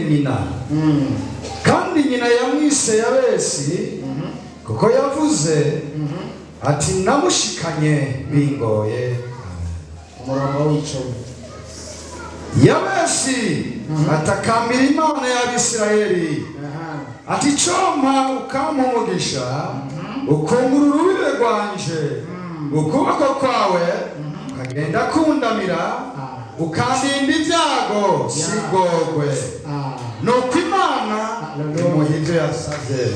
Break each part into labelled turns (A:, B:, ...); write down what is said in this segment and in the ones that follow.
A: nyina kandi nyina yamwise Yabesi kuko yavuze ati namushikanye bingoye.
B: Umurongo w'icumi.
A: Yabesi atakambira Imana y'Abisirayeli ati coma ukampumugisha ukungura urubibe rwanje ukuboko kwawe ukagenda kundamira ukandinda ibyago sigogwe nuko Imana imuhije yasavye.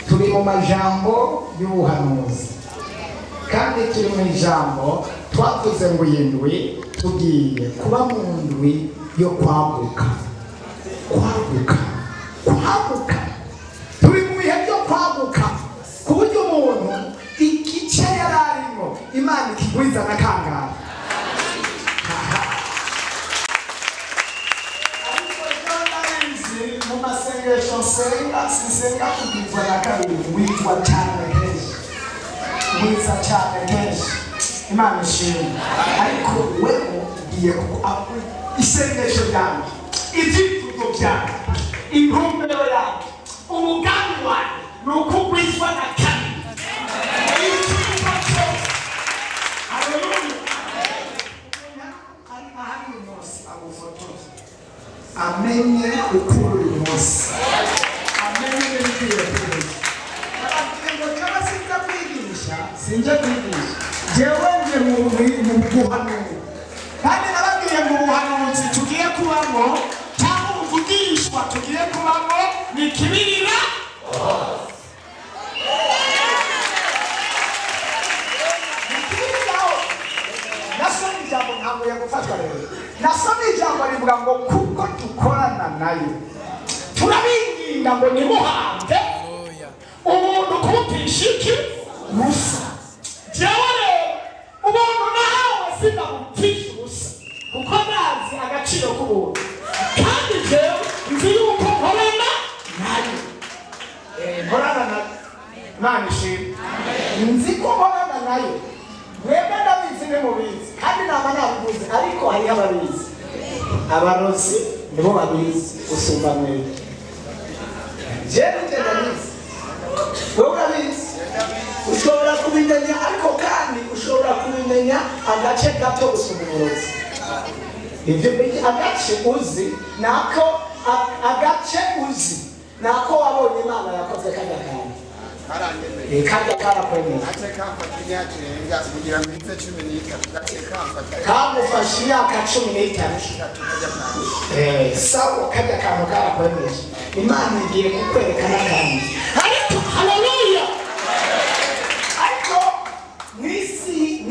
B: Turi mu majambo y'ubuhanuzi kandi turi mu ijambo twavuze ngo yindwi tugiye kuba mu ndwi yo kwaguka. Turi mu bihe byo kwaguka ku buryo umuntu igice yari arimo Imana ikigwiza na kangara. Mu masengesho sinsenga kubwizwa na kabiri witwa cyane kenshi wiza cyane kenshi Imana ishimwe. Ariko wewe ugiye isengesho ryanjye ibyifuzo byanjye intumbero yanjye umugambi wanjye ni ukugwizwa na kabiri ikigo cyose. Haleluya. Ahari uyu munsi agufotoza amenye ukuri uyu munsi amenye n'ibikwiye kwigisha. Ngo cyaba sinjya kwigisha jewe nje mu buhanuzi kandi nababwiye mu buhanuzi tugiye kubamo cyangwa ubuvugishwa tugiye kubamo ni kibirira. Nasomye ijambo ntabwo yagufatwa rero. Nasomye ijambo rivuga ngo kuko dukorana nayo turabinginga ngo nimuhange umuntu kumpisha iki musa. Jewe rero umuntu nawe sinamupfisha ubusa kuko nazi agaciro k'ubuntu kandi jewe nzi yuko nkorana nayo. Nkorana nayo Imana ishimwe. Nzi ko nkorana nayo. Mwebwe ndabizi mubizi kandi nama nabivuze ariko hari ababizi. Abarozi nibo babizi usumba mwebwe. Jewe ndabizi. Wowe urabizi. Ushobora kubimenya ariko kandi ushobora kubimenya agace gato gusumba umurozi. Ibyo agace uzi nako agace uzi nako wabonye Imana yakoze kajya kandi. Kajya karakwemeza. Kamufashe imyaka 13. Sawa kajya kantu karakwemeza. Imana igiye kukwerekana kandi. Ariko haleluya. Ariko mwisi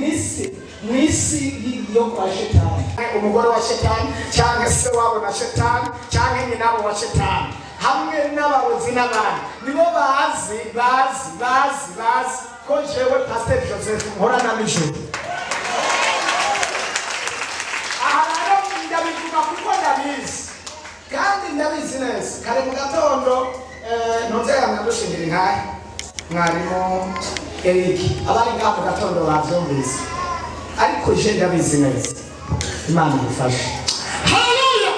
B: yo kwa shetani. Umugore wa shetani cyangwa se wabo na shetani cyangwa nyina wa shetani hamwe n'abarozi n'abandi nibo bazi ko jewe Pasteur Joseph nkorana n'ijuru. Aha rero ndabivuga kuko ndabizi kandi ndabizi neza. Kare mu gatondo ntuze yamwandushingira inkahe mwarimu Eric abari ngaho mu gatondo bavyumvise ariko je ndabizi neza. Imana ifashe. Haleluya.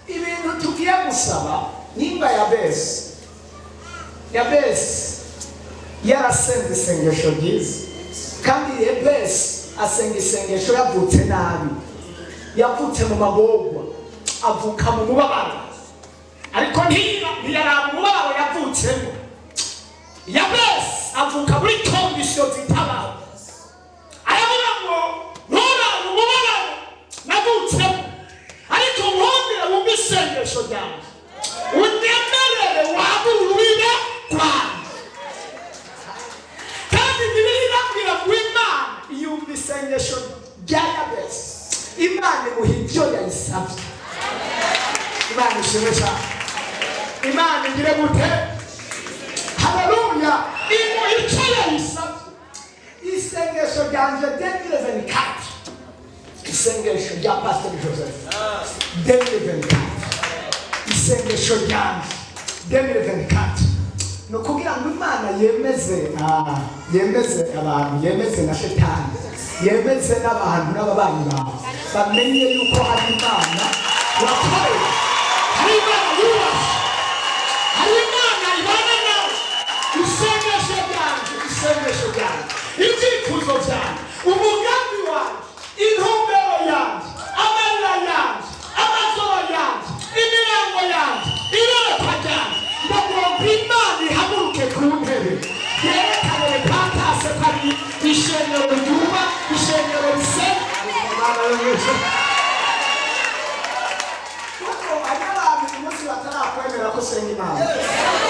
B: Ibintu tugiye gusaba nimba Yabesi yarasenze isengesho ryiza kandi Yabesi asenga isengesho yavutse nabi, yavutse mu magorwa, avuka mu mubabaro ariko ntiyaraba umubabaro yavutsemo. Yabesi avuka muri kondisiyo zitabaho aravuga ngo nturaba umubabaro navutsemo ariko nkongera mu isengesho ryanjye unyemerere wagura urubibe rwanjye. Kandi Bibiliya irambwira ngo Imana yumva isengesho rya Yabesi, Imana imuha ibyo yayisabye. Imana ishimwe cyane. Imana igire gute? Haleluya. Imuha icyo yayisabye. Isengesho ryanjye 2024 isengesho rya Pasteur Joseph 2024 isengesho ryanjye 2024 no kugira ngo Imana yemeze abantu, yemeze na shetani, yemeze n'abantu n'ababanyi bawe bamenye yuko hari Imana yakoreye, hari Imana yubashe, hari Imana ibana nawe. Isengesho ryanjye, ibyifuzo byanjye, umugambi wanjye, intumbero yanjye, amarira yanjye, amazoro yanjye, imirango yanjye, iyerekwa ryanjye, ndagomba Imana ihaguruke ku ntebe yerekane repantase ko ari ishengero ryuba, ishengero risenga. Kuko hari n'abantu uyu munsi batarakwemera ko usenga Imana,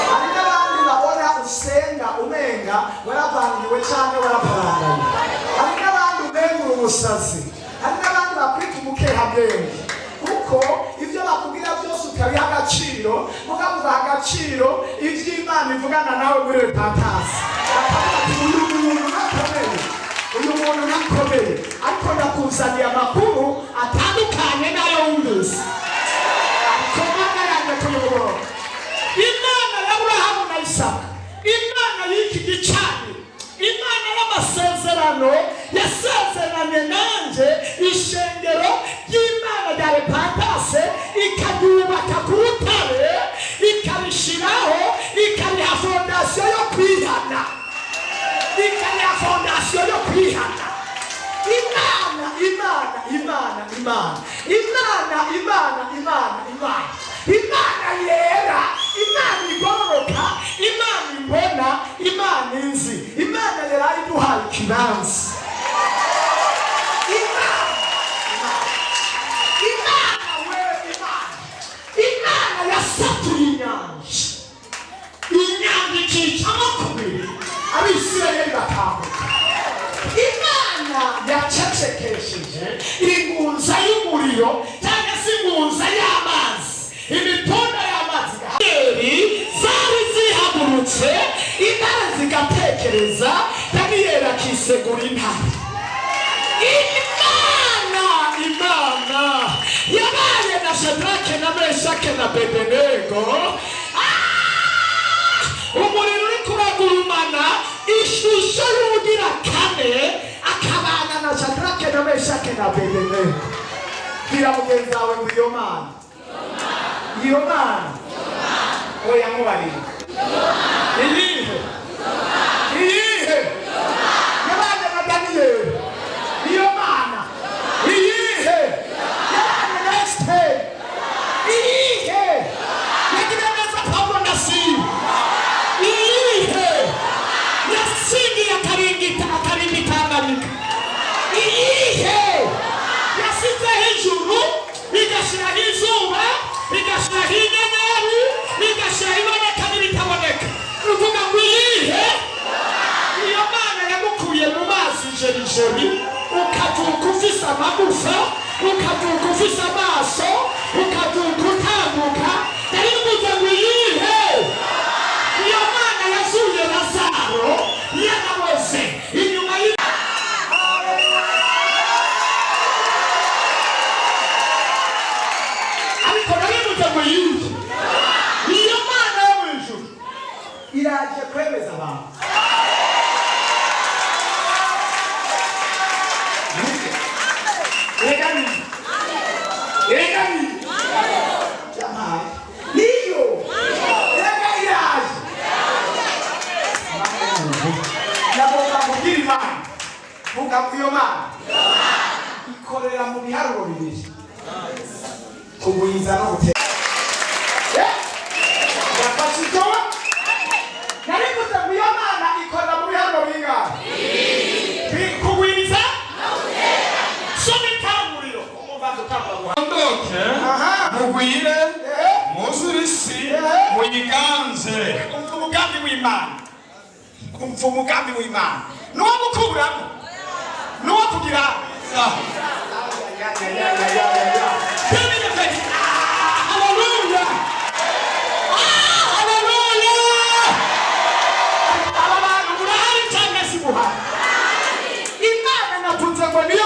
B: hari n'abandi babona usenga umenga waravangiwe cyangwa waraparangaye, hari n'abandi umenga umusazi, hari n'abandi bakwita umukehabwenge, kuko ibyo bakubwira byose ukabiha agaciro, mukavuga agaciro iby'Imana ivugana nawe muri repantase. Bakavuga ati uyu muntu nakomeye, uyu muntu nakomeye, ariko ndakuzaniye amakuru atandukanye n'ayo wumvise. Komana yanjye kuyobora Imana ya Aburahamu na Isaka, Imana y'iki gicaniro, Imana y'amasezerano yasezeranye nanjye ishengero ry'Imana rya repantase, ikaryubaka ku rutare, ikarishiraho, ikariha fondasiyo yo kwihana, ikariha fondasiyo yo kwihana. Imana yera, Imana igororoka, Imana imbona, Imana inzi, Imana yera iduhaye ikibanza. Imana yasatuye inyanja ikicamo kubiri, Abisirayeli bakambuka. Imana yacecekesheje ingunza y'umuriro cyangwa se ingunza y'amazi, imitonda y'amazi zari zihagurutse, intare zigatekereza, Daniyeli akisegura intare. Imana yabaye na Shadrake na Meshake na Abedenego. Umuriro uri kuragurumana, ishusho y'ubugira kane akabana na Shadrake na Meshake na Abedenego. Bwira mugenzi wawe ngo iyo Mana oya mubarire iyihe yabana na Daniyeli, iyo Mana iyihe yabana na Esther, iyihe yagira neza Pawulo na Sila, iyihe yasindiye akaringitanganyika, iyihe yasizeho ijuru igashyiraho izuba, igashyiraho inyenyeri, igashyiraho iboneka n'ibitaboneka. Uvuga ngo iyihe? Iyo Mana yagukuye mu mazi jerijeri, ukavuka ufise amagufa, ukavuka ufise amaso, ukavuka utambuka, yari ivuze ngo iyihe? Iyo Mana yazuye Lazaro yaraboze inyuma ariko naribuze ngo iyihe? Iyo Mana yo mu ijuru iraje kwemeza abantu. Iyo Mana ikorera mu biharuro bibiri, kugwiza no gutera. Yafashe itowa naribuze ngo iyo Mana ikorera mu biharuro bingahe? Kugwiza no gutera. Soma itanguriro umubanza utangura guhandoke mugwire muzure isi muyiganze. Umugambi w'Imana nuwo gukuramo, nuwo kugira haleluya. Aba bantu murahari cyangwa si muhari? Imana navuze ngo niyo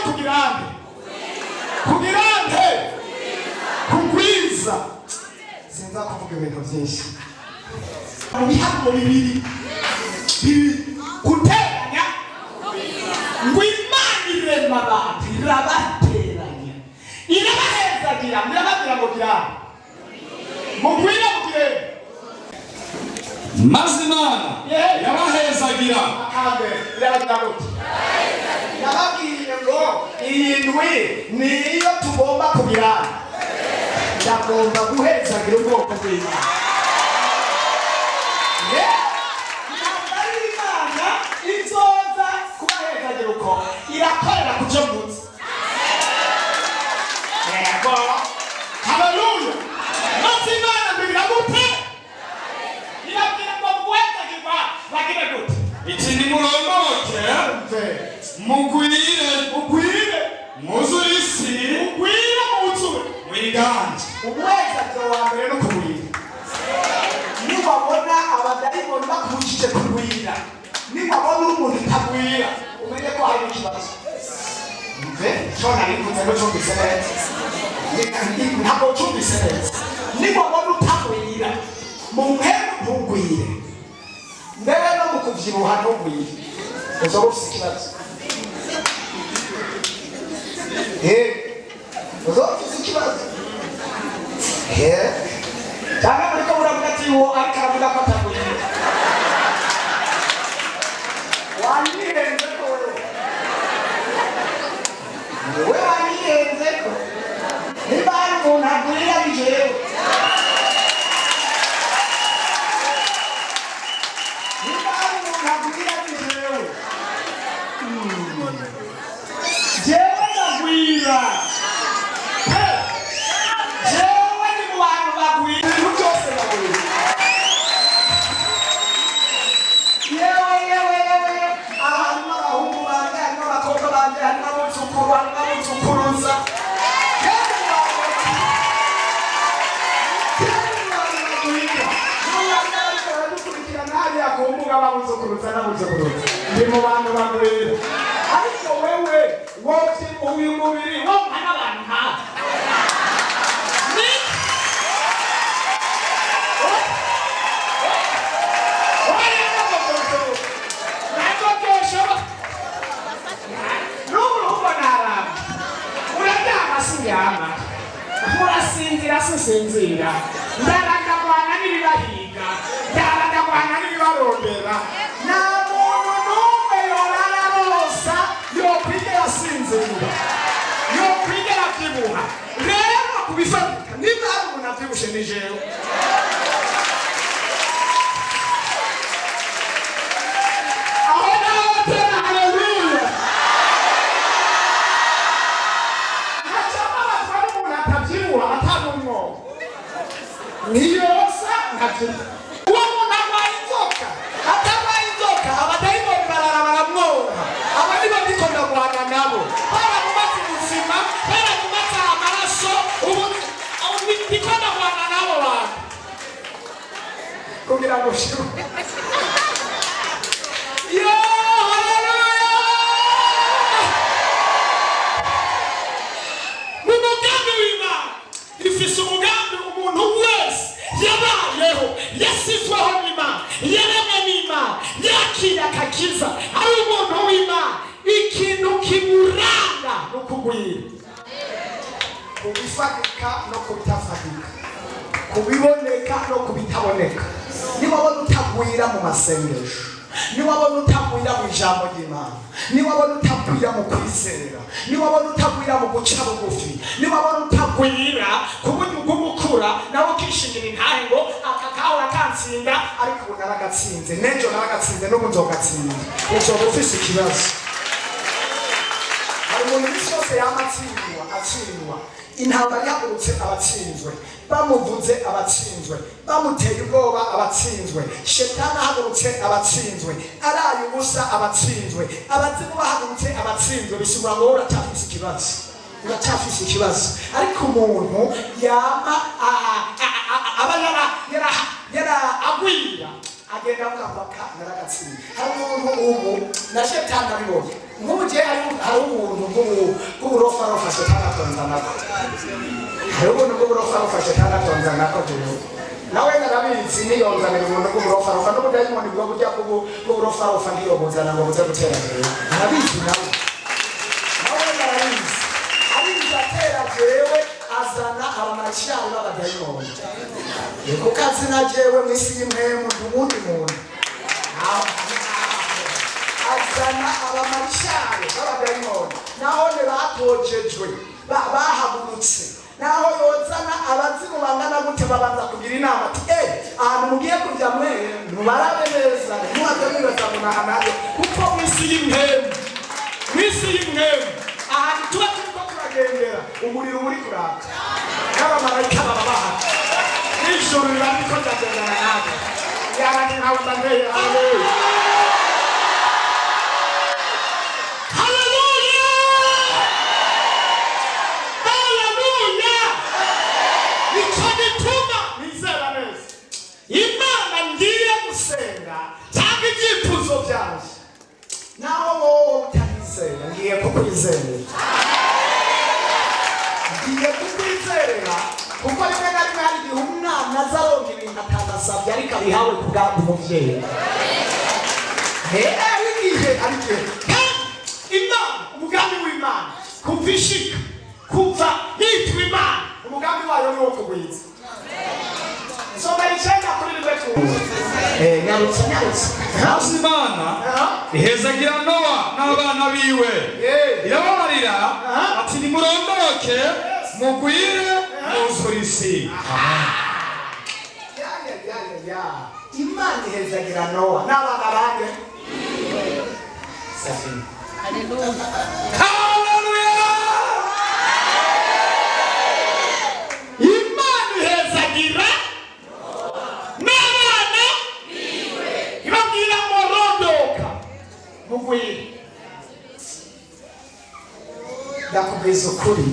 B: kugwiza. Sinza kuvuga ibintu byinshi. mu biharuro bibiri guteranya ngo Imana irema abantu irabateranya irabahezagira murabagira ngo byaba mugwira mugire
A: maze Imana yabahezagira
B: akambe irabagira ngo yababwiye ngo iyi ndwi niyo tugomba kubirana ndagomba guhezagira ubwoko bw'Imana Imana izoza kubahezagira uko irakorera kujo munsi yego haleluya maze Imana mbira gute irabwira ngo guhezagirwa bagire gute
A: iki ni muromboke mugwire muzure isi
B: mugwire muzure
A: mwiganje
B: umwezagiro wa mbere no kugwira niwabona abadayimoni bakubujije kugwira niwabona umuntu utagwira umenye ko hari ikibazo shona nikuze no cyumvise neza ntabwo cyumvise neza niwabona utagwira mu mpemu ntugwire mbere no mu kubyibuha ntugwire uzoba ufite ikibazo uzoba ufite ikibazo cyangwa muriko muravuga ati uwo ariko aravuga ko atagwira wanyihenze ko wewe wanyihenze ko niba hari umuntu agwira ni jewe niba hari umuntu agwira ni jewe jewe ndagwira jewe ni mu bantu bagwira ibintu byose bagwira yewe ahantu n'abahungu banjye harimo abakobwa banjye harimo abuzukuru harimo abuzukuruza ndi mu bantu bagwira ariko wewe wote uyu mubiri wumva n'abantu nkawe murasinzira susinzira ndaragabana n'ibibahiga ndaragabana n'ibibarondera nta muntu n'umwe yorara rosa yokwigera asinzira yokwigera abyibuha rero kubifatika niba hari umuntu abyibushe ni jewe aho naho batera haleluya niyosa nkabyibuha uwo muntu arwaye inzoka atarwaye inzoka abadayimoni barara baramwora aba nibo ndiko ndagwana nabo baramubatse ubuzima baramubatse amaraso ubu ndiko ndagwana nabo bantu kugira ngo shiwe yo haleluya mu mugambi w'Imana ifise umugambi umuntu wese yabayeho yasizweho n'Imana yaremwe n'Imana yakira akakiza ari umuntu w'Imana ikintu kimuranga no kugwira kubifatika no kubitafatika kubiboneka no kubitaboneka niwabona utagwira mu masengesho niwabona utagwira mu ijambo ry'Imana niwabona utagwira mu kwizera niwabona utagwira mu guca bugufi niwabona utagwira ku buryo bw'ugukura nawe ukishingira intahe ngo aka kawe akansinda ariko ubu naragatsinze n'ejo naragatsinze n'ubu nzogatsinda uzoba ufise ikibazo hari umuntu isi yose yama atsindwa intambara ihagurutse abatsinzwe bamuvuze abatsinzwe bamuteye ubwoba abatsinzwe shetani ahagurutse abatsinzwe araye ubusa abatsinzwe abazimu bahagurutse abatsinzwe bisigura ngo uracyafise ikibazo ariko umuntu yama aba yara agwira agenda avuga naragatsinda hari umuntu ubu na shetani abibonye nk'ubu je hari umuntu bw'uburofa shetani atonza nako hari ubuntu bw'uburofa shetani atonza nako jewe nawe narabizi niyonzanira umuntu bw'uburofarofa n'ubudayimoni bwo burya bw'uburofarofa niyobuzana ngo buze gutera jewe narabizi nawe narabizi abizi atera jewe azana abamaracyari b'abadayimoni kuko azina jewe mu isi y'imwemu n'uwundi muntu azana abamaracyari b'abadayimoni naho ne batojejwe bahagurutse naho yozana abazimu bangana gute babanza kugira inama ati ahantu mugiye kujya mwe mubarabe neza ntimuhave mwibaza ngo nahanage kuko mu isi y'imwemu ahantu tuba turiko turagendera umuriro uri kuraka n'abamarayika baba bahari n'ijoro riba ririko riragendana nawe yarani nkawe mbanteye haleluya Imana ngiye gusenga cyangwa ibyifuzo byanjye naho wowe utanizera ngiye kukwizerera kuko rimwe na rimwe hari igihe umwana azaronka ibintu atanasabye ariko abihawe ku bwabo umubyeyi igihe Imana umugambi w'Imana kuva ishika kuva yitwa Imana umugambi wayo ni wo kugwiza
A: hasi Imana ihezagira Nowa n'abana biwe irababarira ati nimurondoke mugwire muzure isi.
B: Imana ihezagira Nowa n'abana bande haleluya Imana ihezagira n'abana biwe ibabwira ngo rondoka mugwire. Ndakubwiza ukuri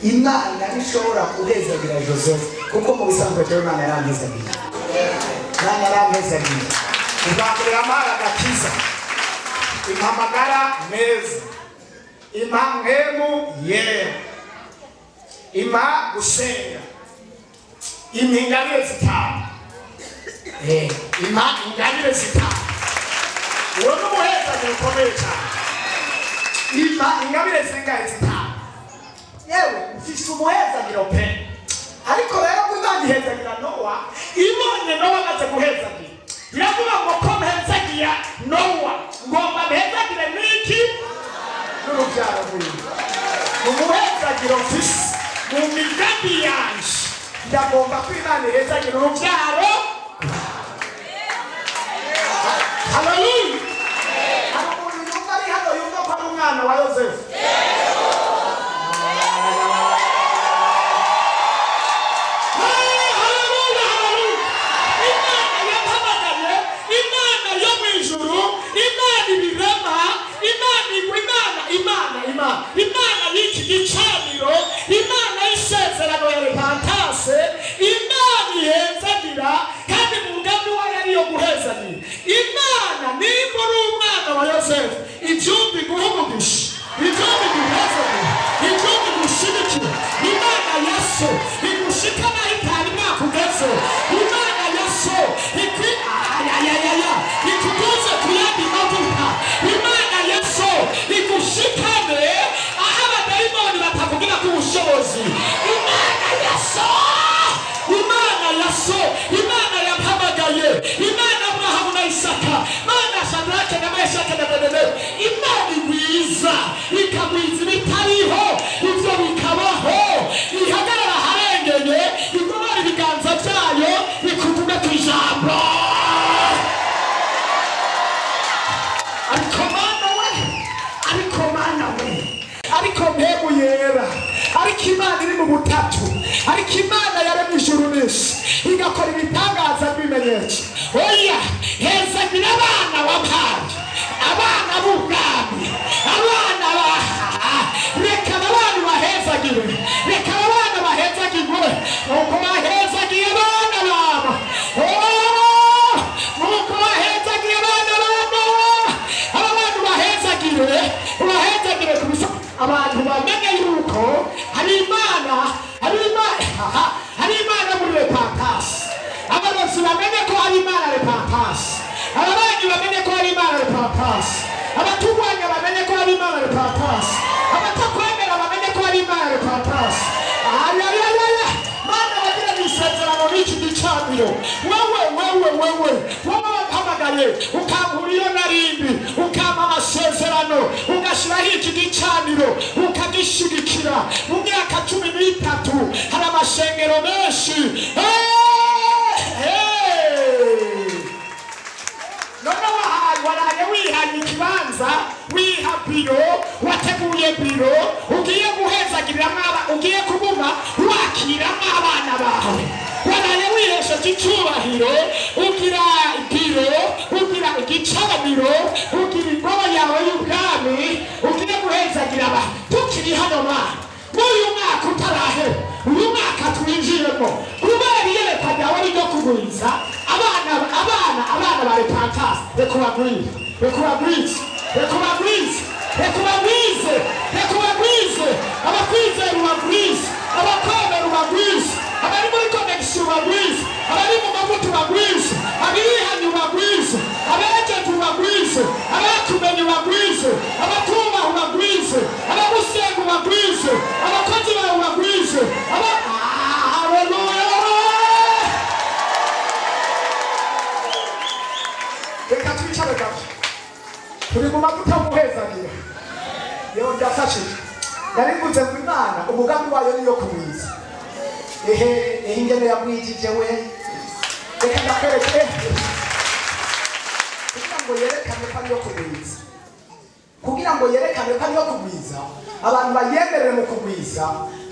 B: Imana ishobora kuhezagira Joseph kuko mu bisanzwe cyo Imana yarampezagira ubwambere amara agakiza impamagara meza impamwemu yera ima gusenga impingabire zitanu ima ingabire zitanu uwo n'umuhezagiro ukomeye cyane ima ingabire zingahe zitanu yewe mfise umuhezagiro pe ariko rero Imana ihezagira Nowa ibonye Nowa amaze guhezagira iravuga ngo ko mpezagira Nowa ngomba mpezagire n'iki n'urubyaro rwiwe umuhezagiro mfise mu migambi yanje ndagomba ko Imana ihezagira urubyaro. Haleluya. Hari umuntu yumva ari hano yumva ko ari umwana wa Yosefu. Imana y'iki gicaniro Imana y'isezerano ya repentance Imana ihezagira kandi mu mugambi wayo ariyo guhezagira. Imana nimba uri umwana wa Yosefu ibyumbi guhumugisha ibyumbi guhezagira ibyumbi gushigikira Imana yaso igushikana itari mwakugeze Imana yaso ikuduze kuyandi mavuta Imana yaso igushikane aho abadayimoni batavugira ku bushobozi Imana yaso Imana yampamagaye Imana Abrahamu na Isaka Imana Shadrake na Meshaki na Abednego Imana igwiza ikagwiza ibitariho ibyo bikabaho ihagarara harengeye igorora ibiganza byayo ikuvuga ku ijambo. Ariko mpemu yera ariko Imana iri mu butatu ariko Imana yaremye ijuru n'isi igakora ibitangaza n'ibimenyetso. Oya hezagira abana w'abandi abana b'ubwami abana reka abana bahezagire reka abana bahezagirwe nuko bahezagiye abana babo nuko bahezagiye abana babo abantu bahezagire kubisa abantu bamenye yuko hari Imana muri repentance repatasi. Abaturwanya bamenye ko ari Imana repatasi. Abatakwemera bamenye ko ari Imana repatasi. Ayayayaya. Mana bagira isezerano n'iki gicaniro. Wewe wahamagaye ukankura iyo narindi ukampa amasezerano ugashiraho iki gicaniro ukagishigikira. Mu myaka 13 hari amashengero menshi. None waraye wihanye ikibanza wiha biro wateguye biro ugiye guhezagirira ugiye kubuma wakiramo abana bawe. Waraye wihesheje icyubahiro ugira biro ugira igicaniro ugira ingoro yawe y'ubwami ugiye guhezagira aba tukiri hano mwana. Uyu mwaka utarahe uyu mwaka twinjiyemo kubera iyerekwa ryawe ryo kugwiza abana bari pantasi. Rekubagwize abakwizera ubagwize abakwemera ubagwize abari muri connection ubagwize abari mu mavuta ubagwize abihanye ubagwize abagenti ubagwize abakumenye ubagwize abatubaha ubagwize abagusenga ubagwize abakozi bawe ubagwize haleluya. Reka twicare gato turi mu mavuta y'umuhezagira. Yewe ndafashije narivuze ngo Imana umugambi wayo niyo kumwiza. Ingene yamwijije we reka ndakwereke kugira ngo yerekane ko ariyo kumwiza. Kugira ngo yerekane ko ariyo kumwiza abantu bayemerere mu kugwiza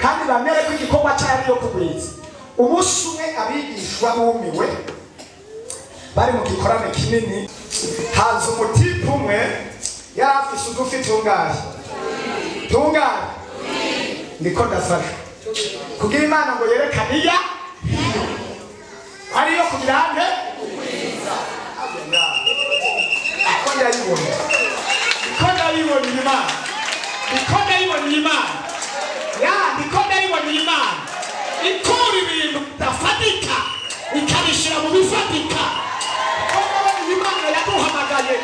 B: kandi bamere ko igikorwa cyayo ariyo kugwiza. Umunsi umwe abigishwa bumiwe bari mu gikorane kinini. Haza umutipe umwe yari afise udufi tungahe niko ndafasha kugira Imana ngo yerekane iya ariyo kugira nte niko ndayibona Imana ikura ibintu bidafatika ikabishyira mu bifatika. Imana yaduhamagaye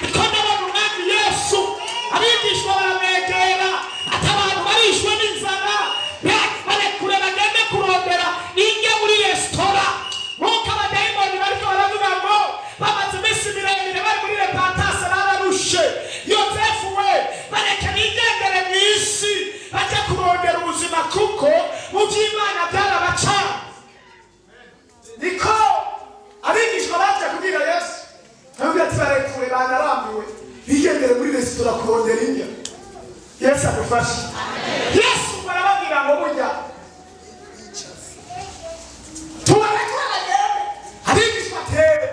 B: iko ndabona umwami Yesu abigishwa baramwegera ati abantu barishwe n'inzara barekure bagende kurondera inge muri resitora. Nk'uko abadayimoni bariko baravuga ngo bamaze iminsi miremire bari muri repatasi bararushe. Yozefu we bareke bigendere mu isi bajya kurondera ubuzima kuko mu by'Imana byarabaca. Niko abigishwa baje kubwira Yesu ntabwo ati barekure banarambiwe bigendere muri resitora kurondera inge. Yesu adufashe. Yesu barababwira ngo burya tubarekura bagende. Abigishwa tere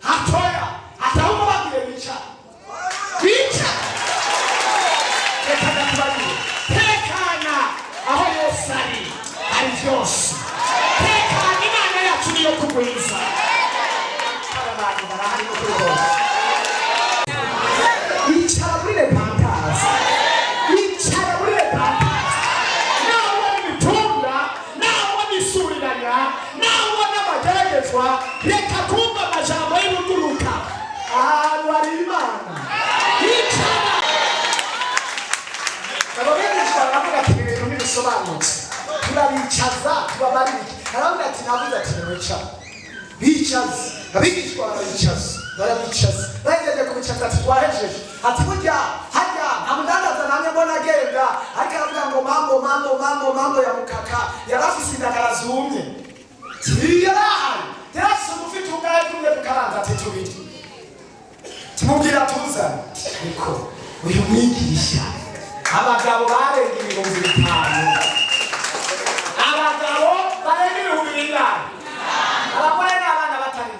B: hatoya atahubwo bagire bica reka ndakubabwira tekana aho Yesu ari byose. Tekana Imana yacu niyo kugwiza. Abantu barahari no kuroza icara muri repatasi. Nawe n'ibitunga nawe n'isuriranya nawe n'amageragezwa reka kumva amajambo y'uruguruka. Ahantu hari Imana icara. Ababigishwa baravuga ati ibintu ntibisobanutse turabicaza tubabarire. Aravuga ati navuze ati niwicara bicaze. Abigishwa barabicaza bagejeje kubicaza ati twahejeje. Ati burya hajya amudandaza namwe mbona agenda ariko aravuga ngo mambo ya mukaka yarafise indagara zumye. Yarasi umufite ubwawe kumwe bukaranza ati tubiri tumubwira tuza. Niko uyu mwigisha abagabo barenga 5,000 abagabo barenga 1,000 abagore n'abana batari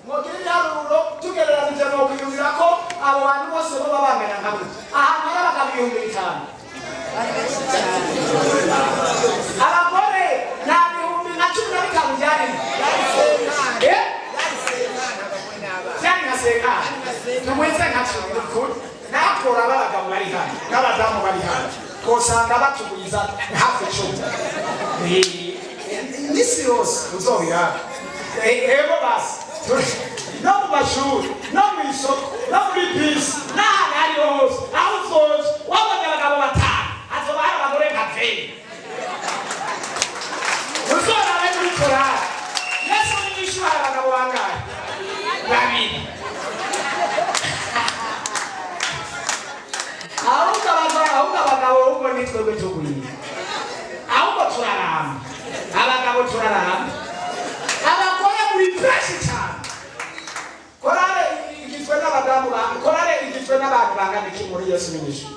B: mugire ibyaruro tugereranije no kwiyumvira ko abo bantu bose baba bangana nkamwe. Ahantu hari abagabo 5,000 abagore na 15,000 byari nka tumweze nka cumi nakora abagabo bari hano n'abadamu bari hano kosanga batugwiza hafi 10 n'isi yose uzobira ego basi no mu mashuri no mu isoko no muri bisi n'ahantu ari hose aho usoje wabonye abagabo batanu hazoba hari abagore nka veni uzorara muri korari yesu n'inyishu hari abagabo bangahe babiri ahubwo abagabo ubwo ni twebwe tugwira ahubwo turaramba abagabo turaramba abagore muri fresh cyane korale igizwe n'abadamu korale igizwe n'abantu bangana iki muri yesu n'inyishu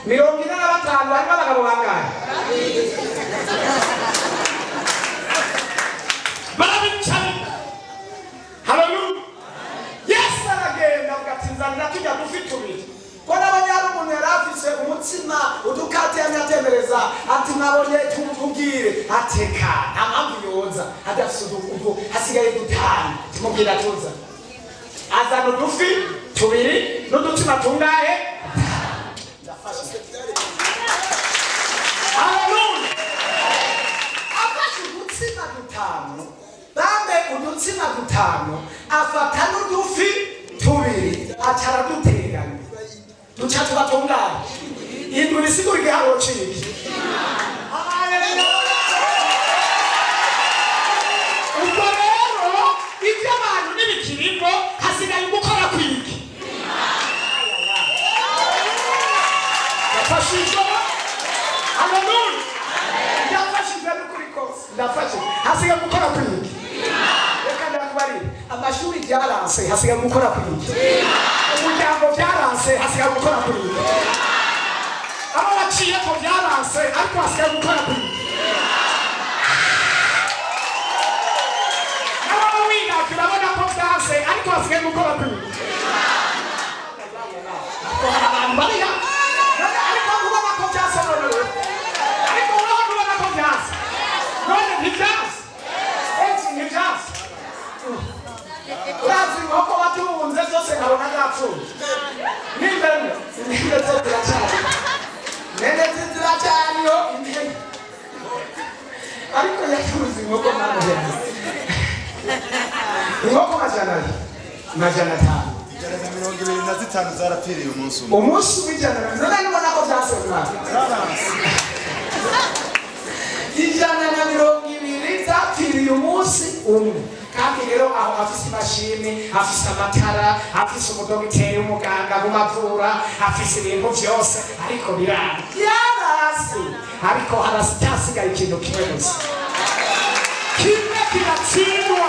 B: 45 harimo abagabo bangahe barabicana haleluya yesu aragenda ugatsinzanira tujya dufite ubiri ko n'abanyari umuntu yari afise umutsima udukate yanyatemereza ati mwabonye tumubwire ateka nta mpamvu yoza adafise udukuvu hasigaye dutanu tumubwira tuza azana udufi tubiri n'udutsima tungahe haleluya afashe udutsima dutanu bambe udutsima dutanu afata n'udufi tubiri acara duteranya duca tubatungana indura isigura igiharo ciki ubwo rero ibyo abantu n'ibikirimo hasigaye gukora kwiki yafashijwe haleluya yafashijwe n'ukuri kose ndafashijwe hasigaye gukora kwiki reka ndakubarire amashuri byaranse hasigaye gukora kwiki umuryango byaranse hasigaye gukora kwiki abo baciye ko byaranse ariko hasigaye gukora kwiki abo wiga turabona ko byanse ariko hasigaye gukora kwiki abantu bariya ariko kubona ko byase none ariko kubona ko byase none ntibyanse ntibyanse urazi inkoko watunze zose nkabona zapfuye n'imbene zo ziracyari nene ziracyariyo imbene ariko yatunze inkoko mpano yawe inkoko majana
C: 125 zarapfiriye umunsi umwe
B: umunsi w'ijana none nibona ko byasohoka 120 zapfiriye umunsi umwe kandi rero aho afise imashini afise amatara afise umudogiteri w'umuganga w'umavura afise ibintu byose ariko biranga yarasi ariko harasigaye ikintu kimwe gusa kimwe kiratsindwa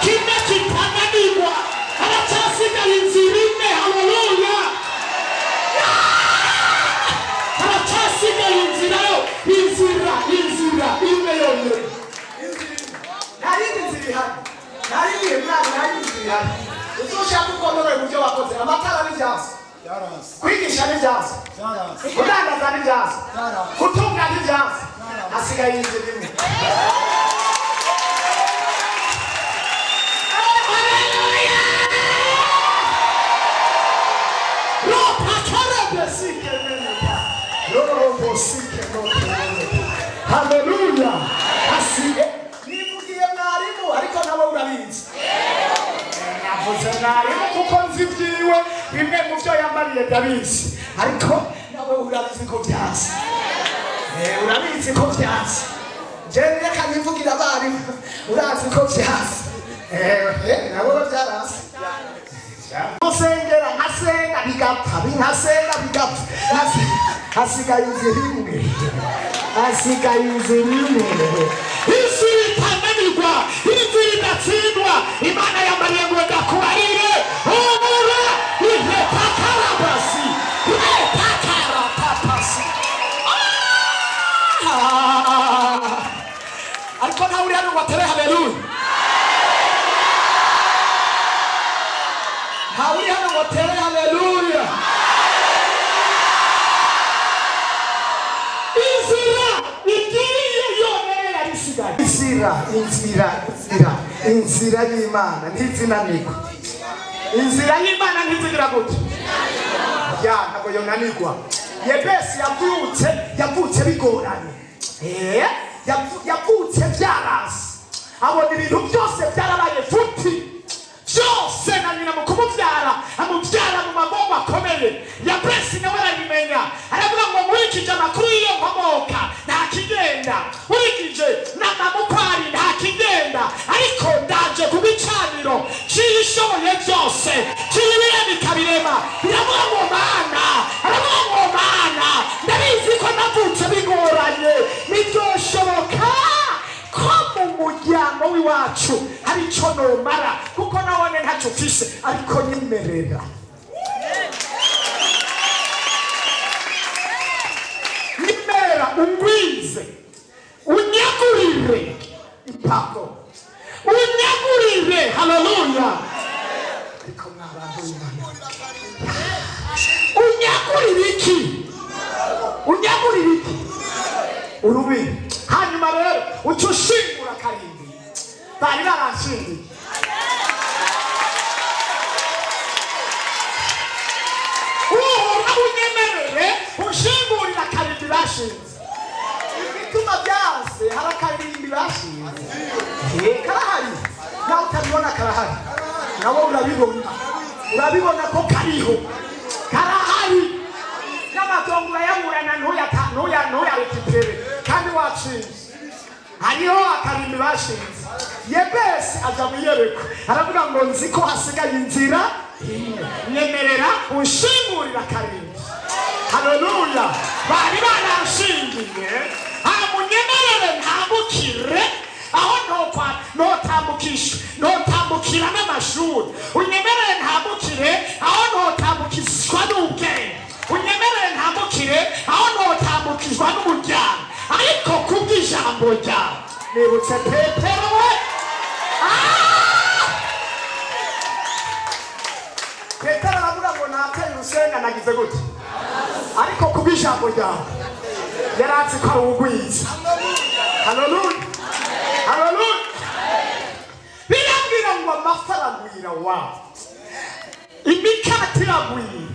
B: kimwe kitananirwa haracyasigaye inzira imwe haleluya haracyasigaye inzira imwe yonyine ntarindi nzira ihari nariye mwana nariye uzoshaka ukomere mu byo wakoze amatara n'ibyazo kwigisha n'ibyazo kudandaza n'ibyazo gutunga n'ibyazo hasigaye inzira imwe haleluya asige nivugiye mwarimu ariko nawe urabizi navuze mwarimu kuko nzi ibyiwe bimwe mu byo yambariye ndabizi ariko nawe urabizi ko byase urabizi ko byase jewe reka nivugira abarimu urazi ko byase nawe byarase musengera nkasenga bigapfa binkasenga bigapfa hasigaye inzira imwe hasigaye inzira imwe inzira itananirwa inzira idatsindwa imana yambariye ngo ndakubarire humura ihetakarabasi ariko nawe uri hano ngo atere haleluya ntawe uri hano ngo atere haleluya inzira y'Imana ntizinanirwa inzira y'Imana ntizigira gute ntabwo yonanirwa Yebesi yavutse bigoranye yavutse byarasi abona ibintu byose byarabaye futi byose na nyina mu kumubyara amubyara mu magongo akomeye. Yabresi nawe arabimenya, aravuga ngo nkurikije amakuru y'iyo nkomoka nta kigenda, nkurikije n'amamukwari nta kigenda, ariko ndaje ku gicaniro cy'ibishoboye byose cy'ibihe bikabirema. Biravuga ngo Mana, aravuga ngo Mana, ndabizi ko navutse bigoranye, ntibyoshoboka ko mu muryango w'iwacu hari icyo nomara, kuko nabone ntacyo ufise, ariko nyemerera ungwize, unyagurire impapuro, unyagurire. Haleluya. Ariko mwabantu b'Imana, unyagurire iki? Unyagurire iki? Urubi. Hanyuma rero ucushingura karindwi. Bari baranshingiye. Unyemerere ushingurira karindwi bashinze. Ibituma byase hari karindwi bashinze. Karahari. Nawe utabibona karahari. Nawe urabibona ko kariho. Karahari. N'amatongo yaburana ntuyarekipere kandi watsinze. Hariho akarindwi bashinze. Yebesi aja mu iyerekwa, aravuga ngo nzi ko hasigaye inzira imwe, nyemerera unshingurira karindwi. Haleluya. Bari baranshingiye, munyemerere ntambukire aho notambukira n'amashuri, unyemerere ntambukire aho notambukizwa n'ubwenge, unyemerere ntambukire aho notambukizwa n'umuryango, ariko kubw'ijambo ryawe. Nibutse Petero we, Petero aravuga ngo nateye urusenga nagize gute, ariko kubw'ijambo ryawe yaratse ko ari ubugwiza. Haleluya. Haleluya. Birambwira ngo amafi aragwira wawe, imikati iragwira,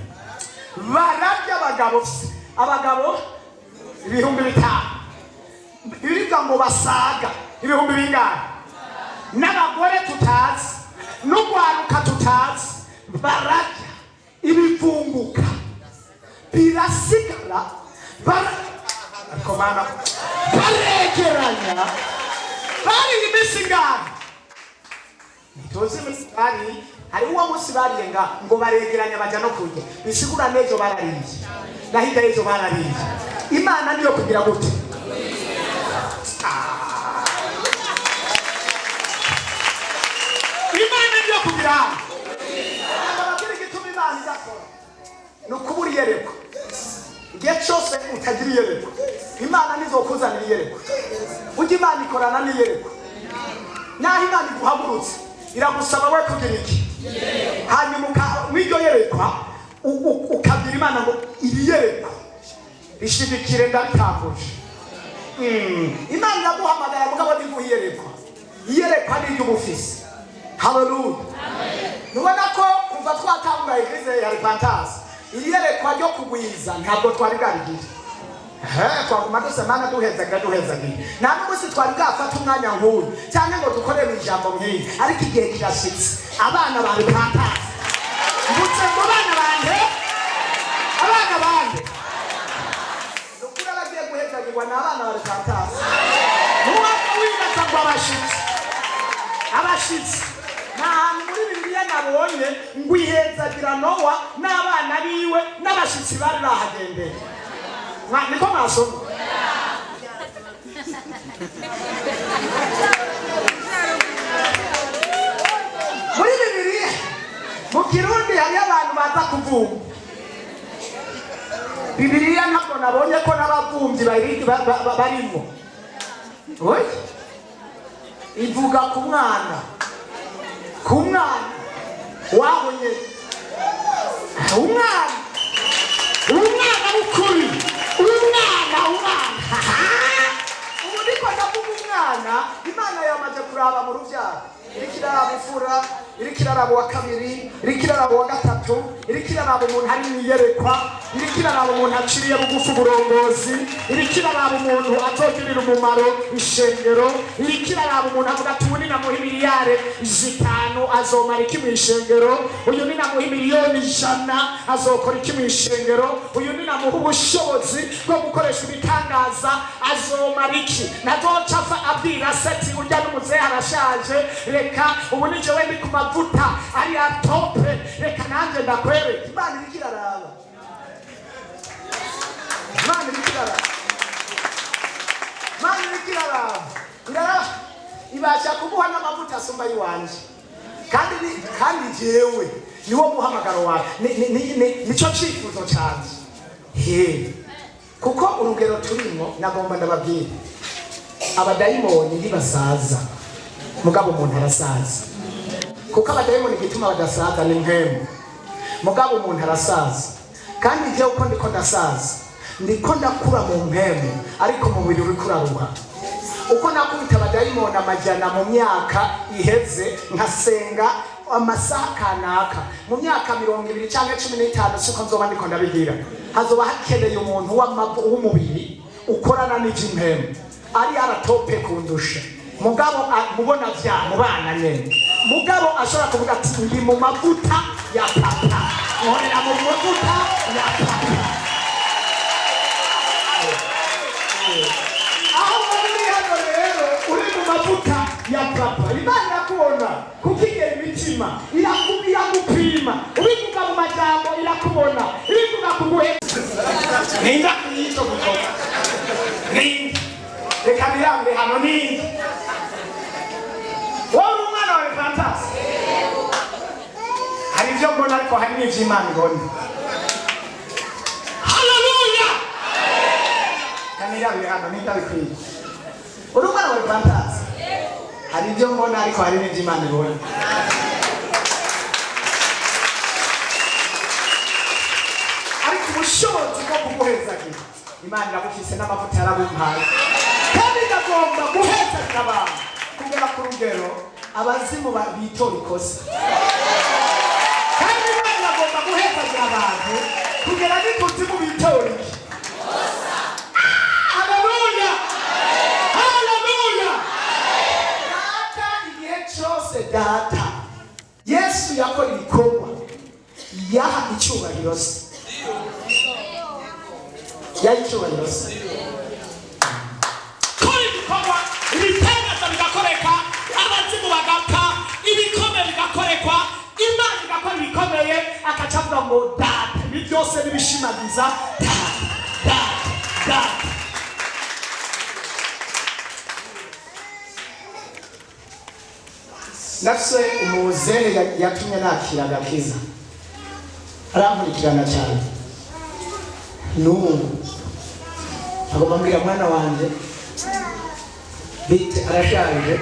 B: bararya abagabo 5,000, biriga ngo basaga 1,000 n'abagore tutazi n'ugwaruka tutazi, bararya ibivunguka birasigara, baregeranya. Bari imisigari nitozi imisigari, hari uwo munsi bariyenga ngo baregeranya baja no kurya, bisigura nejo barariye nahida ejo barariye. Imana niyo kugira gute? Imana niyo kugira abakiri gituma Imana idakora nukubura iyerekwa. Igihe cyose utagira iyerekwa, Imana nizokuzanira iyerekwa. Ujya Imana ikorana n'iyerekwa. Naho Imana iguhagurutse iragusaba we kugira iki? Hanyuma mw'iryo yerekwa ukabwira Imana ngo iri yerekwa rishigikire ndaritambuje. Imana iraguhamagara mugabo ndiguha iyerekwa. Iyerekwa ni iry'ubufisi. Haleluya. Nubona ko kuva twatangura igeze ya repentance, iyerekwa ryo kugwiza ntabwo twari bwarigire. Twaguma dusemana duhezaga. Nta n'umunsi twari bwafata umwanya nk'uyu cyangwa ngo dukore mu ijambo nk'iri, ariko igihe kirashitse. Abana ba repentance mbutse ngo abana bande nukuri abagiye guhezagirwa n'abana ba repentance. N'uwaka wibaza ngo abashitsi n'ahantu muri Bibiliya nabonye ngo ihezagira Nowa n'abana biwe n'abashitsi bari bahagendeye. Niko mwasoma? Muri Bibiliya mu Kirundi hari abantu baza kuvumba. Bibiliya ntabwo nabonye ko n'abavumvyi barimo. Oya, ivuga ku mwana wabonye umwana ukuri, umwana ubu niko ndavuga umwana. Imana yamaze kuraba mu rubyaro, irikiraba ifura iriko iraraba uwa kabiri, iriko iraraba uwa gatatu, iriko iraraba umuntu ari mwiyerekwa, iriko iraraba umuntu aciriye bugufi uburongozi, iriko iraraba umuntu azogirira umumaro ishengero, iriko iraraba umuntu avuga ati ubu ninamuha miliyari 5 azomara iki mw'ishengero, uyu ninamuha miliyoni 100 azokora iki mw'ishengero, uyu ninamuha ubushobozi bwo gukoresha ibitangaza azomara iki. Ntazoca ava abwira seti urya n'umuzehe arashaje, reka ubu ni jewe ndi ku mavuta ari atope, reka nanjye ndakwereka. Imana iriko iraraba, Imana iriko iraraba, Imana iriko iraraba, ibasha kumuha n'amavuta asumba yiwanje, kandi jewe niwo muhamagaro wawe, nico cifuzo canje. Kuko urugero turimo nagomba ndababwira, abadayimoni ntibasaza, mugabo umuntu arasaza. Kuko abadayimoni gituma badasaza ni mpemu, mugabo umuntu arasaza. Kandi jewe uko ndiko ndasaza, ndiko ndakura mu mpemu, ariko mubiri uriko uraruha. Uko nakubita abadayimoni amajana mu myaka iheze, nkasenga amasaha kanaka, mu myaka 20 canke 15 siko nzoba ndiko ndabigira. Hazoba hakeneye umuntu w'umubiri ukorana n'ijimpemu, ari aratope kundusha, mugabo mubona vya mubana nyene, mugabo ashobora kuvuga ati ndi mu mavuta ya papa, nkorera mu mavuta ya papa. Aho muri hano rero uri mu mavuta ya papa, Imana irakubona kukigera imitima, irakupima, ubivuga mu majambo irakubona, ibivuga kuguhe ninda kuyito gutoka ninda, reka nirambe hano ninda. Wowe umwana wawe fantastic, hari ibyo mbona ariko hari n'ivyo Imana ibona. Haleluya, kanira hano ninda bikwiye. Uri umwana wawe fantastic, hari ibyo mbona ariko hari n'ivyo Imana ibona. Ariko ubushobozi bwo kuguhezagira, Imana iragufise n'amavuta yaragumpaye, kandi igomba guhezagira abantu kugera ku rugero abazimu bitora ikosa. Kandi Imana iragomba guhezagira abantu kugera n'ikuzimu bitora ikosa. Haleluya, haleluya. Data igihe cyose data Yesu yakora ibikorwa yaha icyubahiro se, yayicyubahiro se. Kuri ibikorwa ibitangaza bigakoreka, abazimu bagapfa, ibikomeye bigakorekwa, Imana igakora ibikomeye, akaca avuga ngo data. Ibi byose nibishimagiza data. Nafse umuzehe yatumye nakira agakiza, arankurikirana cyane. N'ubu agomba mbwira mwana wanje bite arashaje,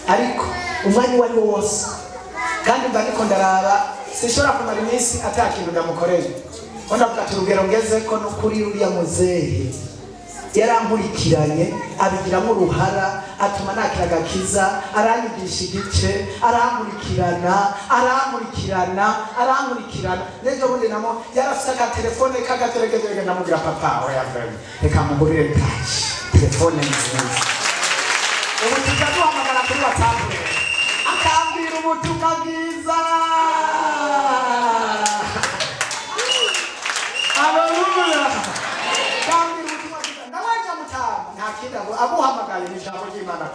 B: ariko umwanya wari wose, kandi mba ndiko ndaraba sinshobora kumara iminsi atakintu ndamukoreye. Ndavuga ati urugero ngeze ko no kuri uriya muzehe yarankurikiranye, abigiramo uruhara, atuma nakira agakiza, aranyigisha igice, arankurikirana. N'ejo bundi namo yarafise agatelefone k'agateregeze, ndamubwira papa oya vrema reka mugurire touch telefone nziza. Ubu tuzaduhamagara kuri WhatsApp, akambwira ubutumwa bwiza. Haleluya. Abuhamagaye ni ijambo ry'Imana,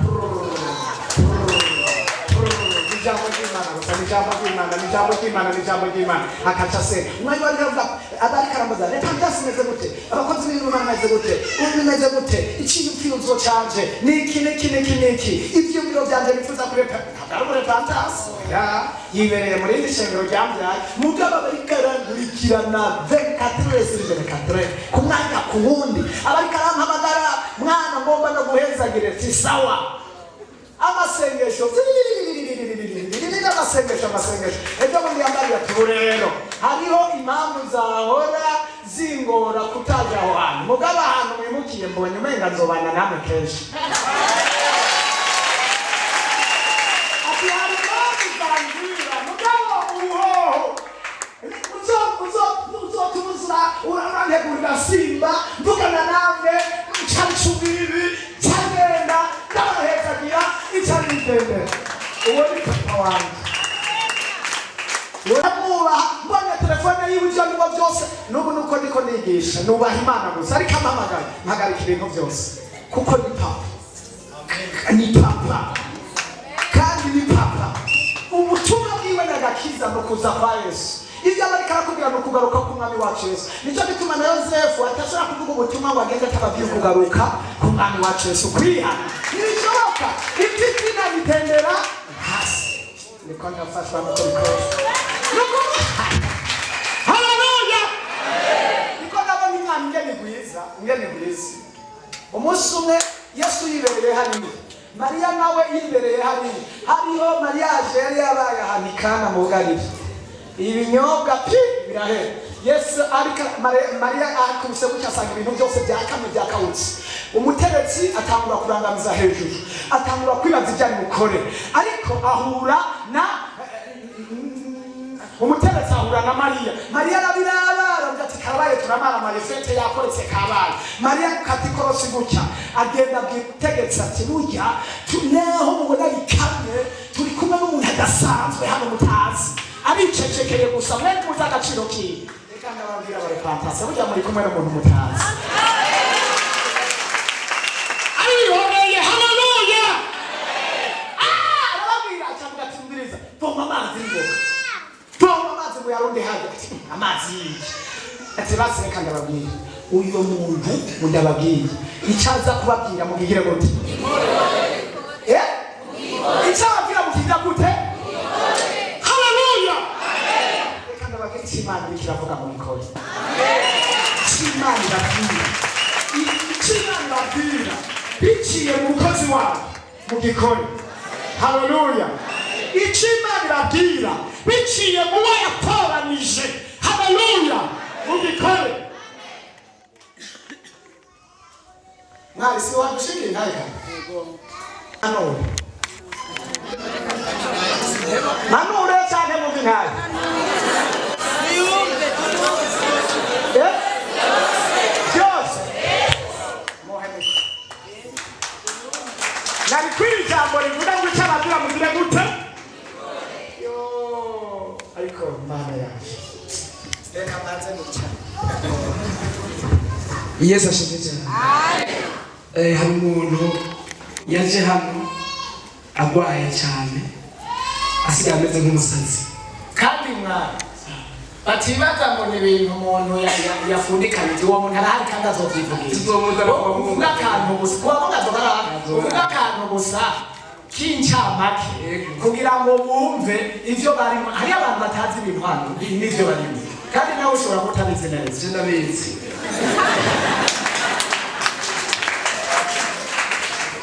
B: ijambo ry'Imana akaca se umwanya wari yavuga abari karambaza leta ndasimeze gute, abakozi b'Imana bameze gute, umeze gute, icyiyumviro canje niki ibyo biro byanje bifuza kureka ntabwo fantastic yibereye muri iri shengero ryambyaye, mugabo bari karangurikirana 24/24 ku mwanya ku wundi, abari karampamagara mwana ngomba no guhezagire ati sawa. Amasengesho ejo bundi yambariye ati rero hariho impamvu zahora zingora kutaja aho hantu, mugabo ahantu mwimukiye mbonye umenga nzobana namwe kenshi. uramwubaha mbonye telefone yiwe ibyo ndimo byose n'ubu nuko ndiko nigisha nubaha Imana gusa ariko ampamagaye mpagarika ibintu byose kuko ni papa ni papa kandi ni papa ubutumwa bwiwe n'agakiza no kuza kwa Yesu ibyo abarika arakubwira no kugaruka ku mwami wacu Yesu nicyo bituma na Yosefu atashobora kuvuga ubutumwa ngo agende atababwiye kugaruka ku mwami wacu Yesu kwihana ntibishoboka iby'izina bitendera hasi niko ndafashwa no kubikora haleluya niko ndabona imana ingene gwiza umunsi umwe Yesu yibereye hariya Mariya nawe yibereye hariya hariho mariage yari yabaye ahantu Kana mu Galili ibinyobwa birahera Yesu ariko Mariya akubise gutya asanga ibintu byose byakamye byakawutse umutegetsi atangura kurangamiza hejuru atangura kwibaza ibyo ari bukore ariko ahura na umutegetsi ahura na Mariya arabiraba aravuga ati karabaye turamara marefete yakoretse kabaye Mariya katikorosi gutya agenda bwitegetsi ati burya tuneho mubona bikamye turi kumwe n'umuntu adasanzwe hano mutazi abicecekeye gusa mwene muzi agaciro kiwe reka ndababwira barepantase burya muri kumwe n'umuntu mutazi arihoreye haleluya arababwira acavuga ati mbiriza voma amazi ngoga voma amazi ngo yaronde hagati amazi yiki ati basi reka ndababwira uyo muntu ndababwira icaza kubabwira mugigire gute icababwira mukigira gute Imana ikiravuga mu bikore Imana irabwira biciye mu mukozi wawe mu gikore haleluya Imana irabwira biciye mu wo yatoranije haleluya mu gikore mwari si wadushikira naga manure cyane mu binaye Nalikwiri jambo livuga ngo cyabadura mugire gute yo ariko mana yaje reka mbanze mucyane Yesu ashimwe cyane hari umuntu yaje hano agwaye cyane asigaye ameze nk'umusazi kandi mwana batibaza ngo ni ibintu umuntu yafundikanije uwo muntu arahari kandi azovyivugira uvuga akantu gusa uvuga akantu gusa k'incamake kugira ngo bumve ivyo barimo hari abantu batazi ibintu hano n'ivyo barimo kandi nawe ushobora kutabizi neza ndabizi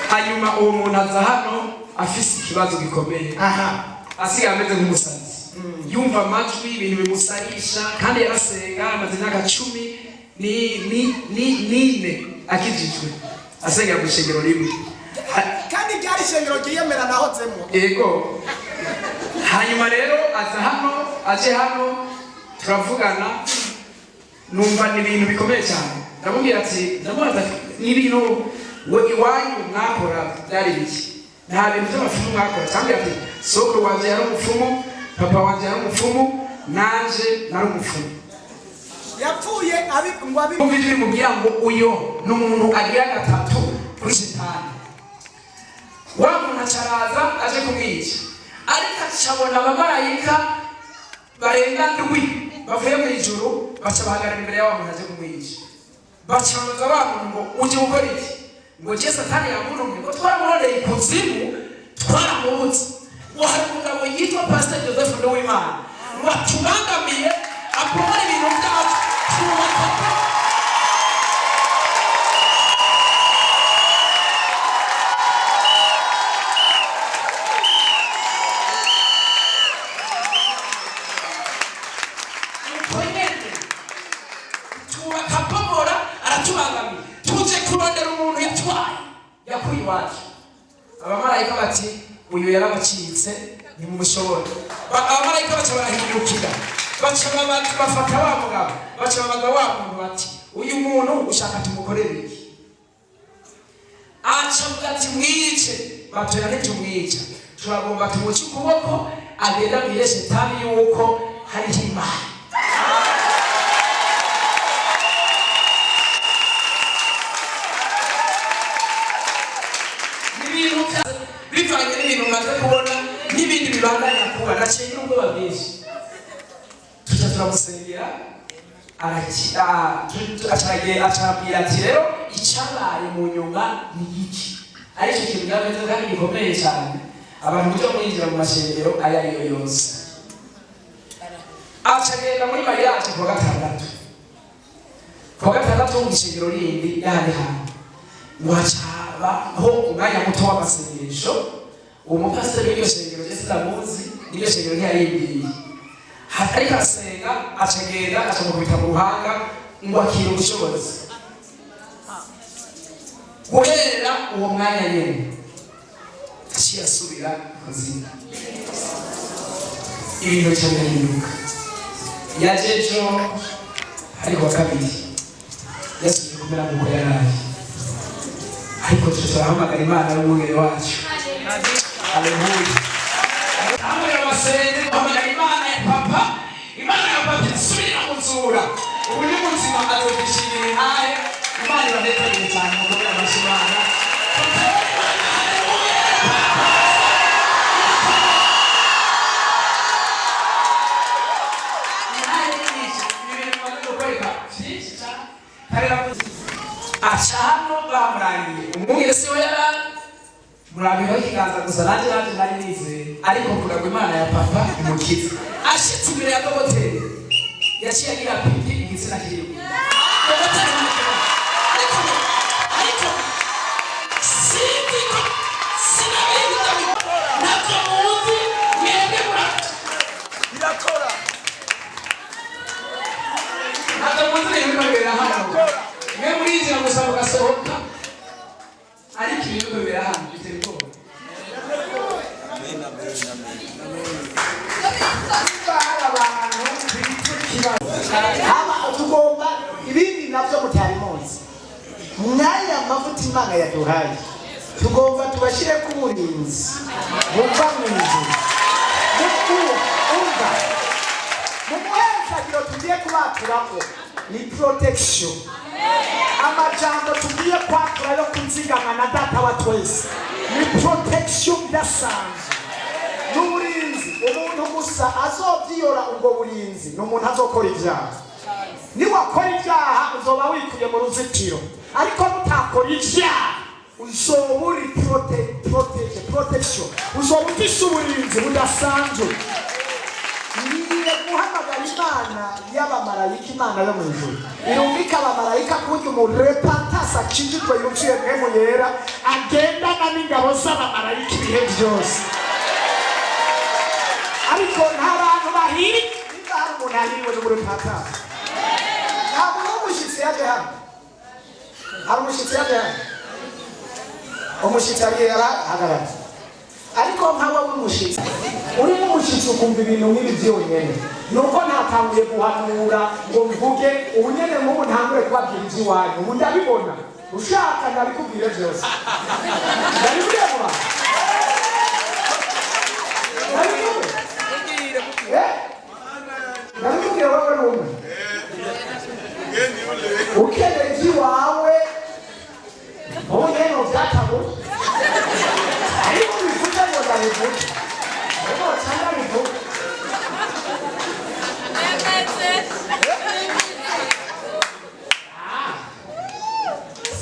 B: hanyuma uwo muntu aza hano afise ikibazo gikomeye asigaye ameze nk'umusazi yumva amajwi ibintu bimusarisha kandi yarasenga amaze imyaka 14 akijijwe asenga mu shengero rimwe kandi ryari shengero ryiyemera nahozemo yego hanyuma rero aje hano turavugana numva ni ibintu bikomeye cyane ndamubwira ati ndamubaza n'ibintu we iwanyu mwakora byari biki nta bintu by'amafumu mwakora cyangwa ati soko wanje yari umupfumu papa wanje yari umupfumu nanje nari umupfumu yapfuye ngo abimubiri mubwira ngo uyo n'umuntu agira gatatu kuri shitani wa muntu acaraza aje kumwica ariko acabona abamarayika barenga ndwi bavuye mu ijuru baca bahagarara imbere y'awa muntu aje kumwica bacamuza wa muntu ngo uje gukora iki ngo je satani yamunumye ngo twaramuhoreye ikuzimu twaramubuze ngo hari umugabo yitwa Pasteur Nduwimana ngo atubangamiye apomora ibintu byacu abamarayika bati uyu yarabacitse ni mumushobora abamarayika baca barahindukira baca bafata wa mugabo baca babaga wa muntu bati uyu muntu ushaka tumukorere iki aca ati mwice batoya ntitumwica turagomba tumuce ukuboko agenda mwire shetani yuko byinshi tuca turamusengera acabwira ati rero icabaye mu nyuma ni iki aricyo kintu cyameze kandi gikomeye cyane abantu byo kwinjira mu mashengero ayo ariyo yose acagenda muri mariage kuwa gatandatu mu ishengero rindi yari hano wacaba aho umwanya muto w'amasengesho uwo mupasiteri w'iryo shengero je sinamuzi n'iryo shengero ntiyarimbiriye ariko asenga acagenda acamukubita mu ruhanga ngo akira ubushobozi guhera uwo mwanya nyene aciye asubira kuzina ibintu birahinduka yajejo ariko kabiri yasubiye kumera nk'uko yaraye ariko turahamagara Imana y'umwungere wacu haleluya amwe y'abasenzi bahamagara Imana ya papa isubira muzura ubu ni muzima azogishirira intahe Imana ibanetegeye cyane mu kubera amashimana acano bamurangiye umwungere si we yari murambiho ikiganza gusa nanjye nari nizeye ariko mvuga ngo Imana ya papa imukiza ashitse imbere ya dogoteri yaciye agira piti igitsina kiriho ariko sindiko sinabibuza ntabwo muzi mwebwe
C: birakora
B: ntabwo muzi ibintu bibera hano mwe murinjira gusa mugasohoka ariko ibintu bibera hano bitera ubwoba
D: tugomba ibindi nabyo mutari munsi mwanya mavuta Imana yaduhaye tugomba tubashyire ku burinzi bumva mu ijuru umva mu muhezagiro tugiye kubaturako ni protection amajambo tugiye kwatura yo kunzigama na data wa twese ni protection idasanzwe n'uburinzi umuntu gusa azobyiyora ubwo burinzi n'umuntu azokora ibyaha niwakora ibyaha uzoba wikuye mu ruzitiro ariko mutakora ibyaha uzoba uri protection uzoba ufise uburinzi budasanzwe niye guhamagara Imana y'abamarayika Imana yo mu ijuru irumika abamarayika kuburyo umuntu repatasa akijijwe yuzuye mpemu yera agendana n'ingabo z'abamarayika ibihe byose ariko nta bantu bahiri niba hari umuntu ahiriwe n'umurepatasa ntabwo n'umushyitsi yaje hano hari umushyitsi yaje hano umushyitsi ariye arahagarara ariko nkawe w'umushyitsi uri n'umushyitsi ukumva ibintu nk'ibi byonyine nuko ntatanguye guhanura ngo mvuge ubu nyene nk'ubu ntangure kubabwira iby'iwanyu ubu ndabibona ushaka ndabikubwire byose ndabibwire mu bantu ndabikubwire wowe n'umwe ukeneye iby'iwawe ubu nyene byatabuze ariko bivuze ngo ndabivuge ariko cyangwa bivuge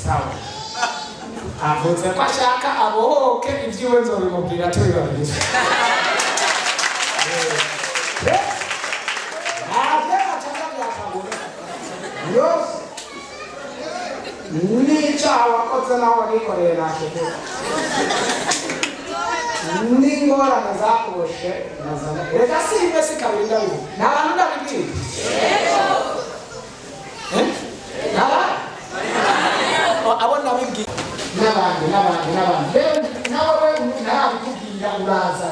D: sawa avuze ko ashaka abohoke ibyiwe nzobimubwira turi babiri ntabwo cyangwa byakabura yose n'icyaha wakoze nawe wagikoreye ntakigura n'ingorane zakuboshe nazana reka si imwe si kabiri ndabivuga nta bantu ndabibwira abo nabibwira n'abandi rero nawe ntarabikubwira uraza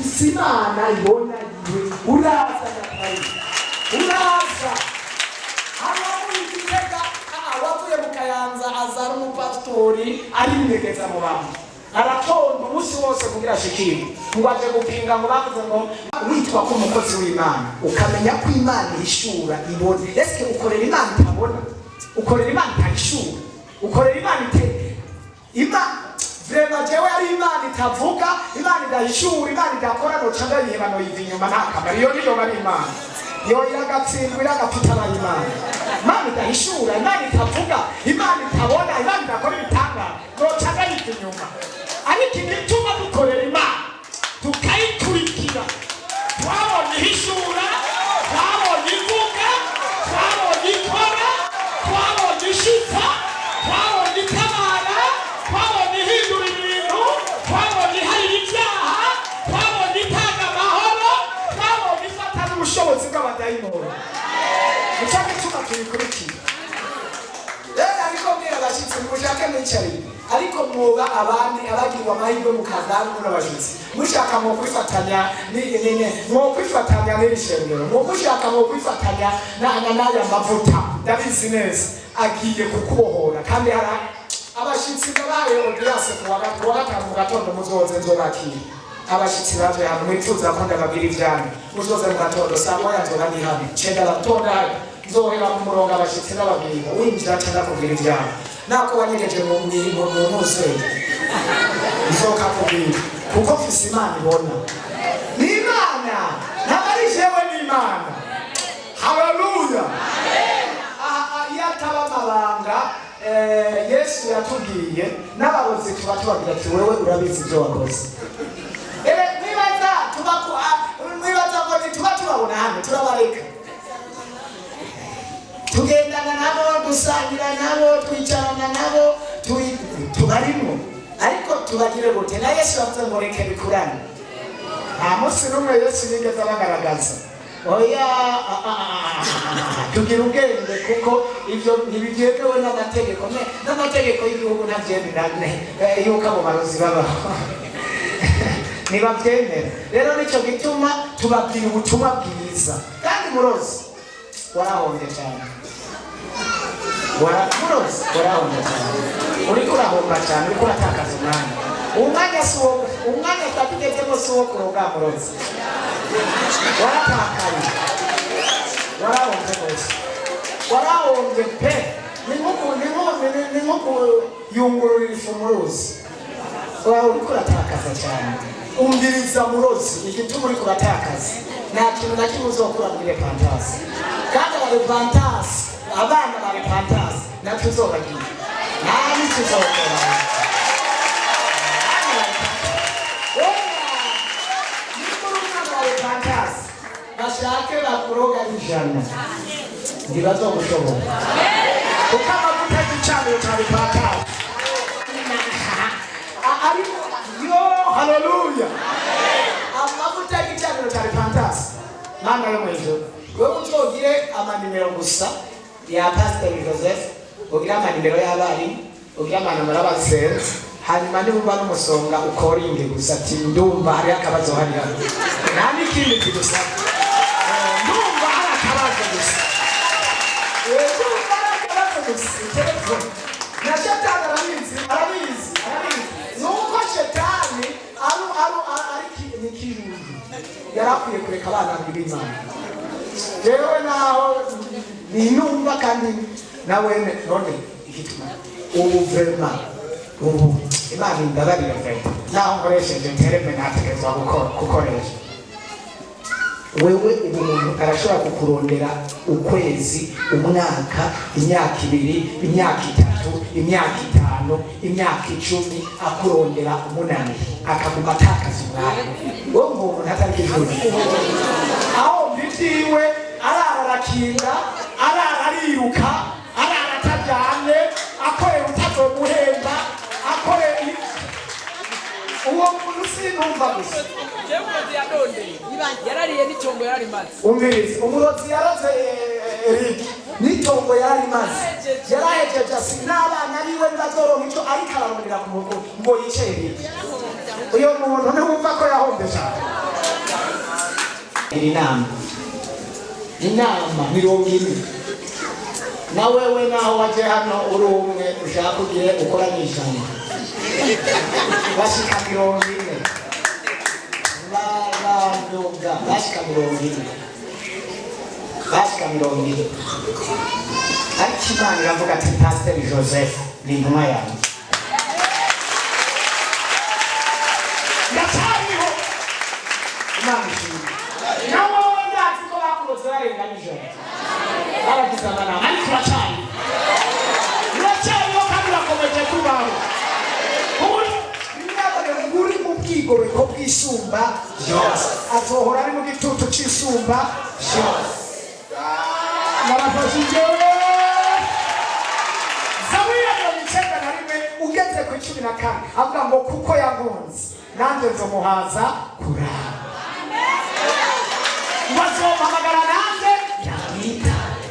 D: isi Imana ibona iwe uraza hano muri Gitega wavuye mu Kayanza azara umupasitori ari binegeza mu bantu aratonda umunsi wose kugira ashikire ngo aje gupinga ngo bavuze ngo witwa ko umukozi w'Imana ukamenya ko Imana ishura ibona ese ukorera Imana itabona ukorera Imana itashura ukorera Imana iteke Imana vrema jewe ari Imana itavuga, Imana idahishura, Imana idakora noca ndayiheba noyiva inyuma nta kamaro. Iyo niyo bari Imana. Yo iragatsindwa iragapita bari Imana. Imana idahishura, Imana itavuga, Imana itabona, Imana idakora ibitangara noca ndayiva inyuma. Ariko igituma dukorera Imana tukayikurikira, twabonye ihishura, twabonye ivuga, twabonye ikora, twabonye ishitsa, twabonye itabara, twabonye ihindura ibintu, twabonye iharira ibyaha, twabonye itanga amahoro, twabonye ifata n'ubushobozi bw'abadayimoni. Nicyo gituma tuyikurikira. Rero ariko mbwira abashyitsi mushake mwicariye, ariko mwoba abandi abagirwa amahirwe mukazana n'abashyitsi mushaka mu kwifatanya kwifatanya n'irishengero, mushaka mu kwifatanya n'aya mavuta. Ndabizi neza agiye kukubohora, kandi hari abashyitsi babaye audience kuwa gatanu mu gatondo muzoze nzobakira. Abashyitsi baje hano mwifuza ko ndababwira ibyanyu, muzoze mu gatondo saa moya nzoba ndi hano, cenda batonda nzohera ku murongo abashyitsi n'ababwira winjira cyangwa kubwira ibyanyu. Nako wanyegeje mu muze nzoka kubwira kuko mfise Imana ibona. Ni Imana ntabari jewe, ni Imana. Haleluya. Yataba amabanga Yesu yatubwiye n'abarozi tuba tubagira ati wewe urabizi ibyo wakoze. Mwibaza ngo ntituba tubabona hano, turabareka tugendana nabo, dusangira nabo, twicarana nabo, tubarimo, ariko tubagire gute? Na Yesu yavuze ngo reke bikurane. Nta munsi n'umwe Yesu yigeze abagaragaza. Oya, tugira ubwenge kuko ibyo ntibyemewe n'amategeko. N'amategeko y'igihugu ntabyemerane yuko abo barozi babaho. Ntibabyemera. Rero nicyo gituma tubabwira ubutumwa bwiza. Kandi murozi warahombye cyane. Murozi warahombye cyane. Uriko urahomba cyane, uriko uratakaza umwanya. Umwanya twatugezemo si uwo kuroga murozi. Waratakaye. Warahombye rwose. Warahombye pe. Ni nko kuyungurura ifu murozi. Uriko uratakaza cyane. Umviriza murozi, igituma uriko uratakaza. Nta kintu na kimwe uzokura muri repentance. Kandi repentance, abana ba repentance natwe uzobagira. Nta n'icyo uzokora. Bashake bakuroga ijana ntibazogushobora kuko amavuta y'igicaniro cya repentance ariko yo haleluya amavuta y'igicaniro cya repentance. Mana yo mwijuru, wewe utogire amanimero gusa ya Pasteur Joseph, ugire amanimero y'abari, ugire amanimero y'abasenze, hanyuma niba n'umusonga ukoringe gusa ati ndumva hari akabazo hariya. Nta n'ikindi kigusa, ndumva hari akabazo gusa. Ndumva hari akabazo gusa. Na Shetani arabizi. Nuko Shetani ari kirungi. Yarakwiye kureka abana b'Imana. Jewe naho ninumva kandi nawe none igituma ubu vrema ubu Imana indabarira vrema naho nkoresheje tereme nategerezwa gukoresha. Wewe ubu umuntu arashobora kukurondera ukwezi, umwaka, imyaka 2, imyaka 3, imyaka 5, imyaka 10, akurondera umunani akaguma atakaza umwanya. Wowe umuntu ntatarikijwe aho mbitiwe ararakinga, arariruka, araratajyane, akorera utazomuhemba, akorera uwo muntu sinumva gusa.
C: Yarariye n'itongo yari maze.
D: Umviriza, umurozi yaraze Eric n'itongo yari maze. Yarahejeje asi n'abana biwe bazoronka icyo ariko ararondera ku mugo ngo yicaye Eric. Uyo muntu ntumva ko yahombe cyane. Inama 40. Na wewe naho waje hano uri umwe ushaka kugira ukoranisha. Bashika 40. Nduga bashika 40. Ariko Imana iravuga ati Pasteur Joseph ni intumwa yanjye. basenga nijoro baragize amanama ariko uracyari kandi urakomeje kubaho uri mu bwigobeko bw'isumba byose azohora ari mu gitutu cy'isumba byose narafashije Zaburi 91 ugeze ku 14 avuga ngo kuko yankunze nanjye nzomuhaza kurara wazompamagara nanjye yamwitabe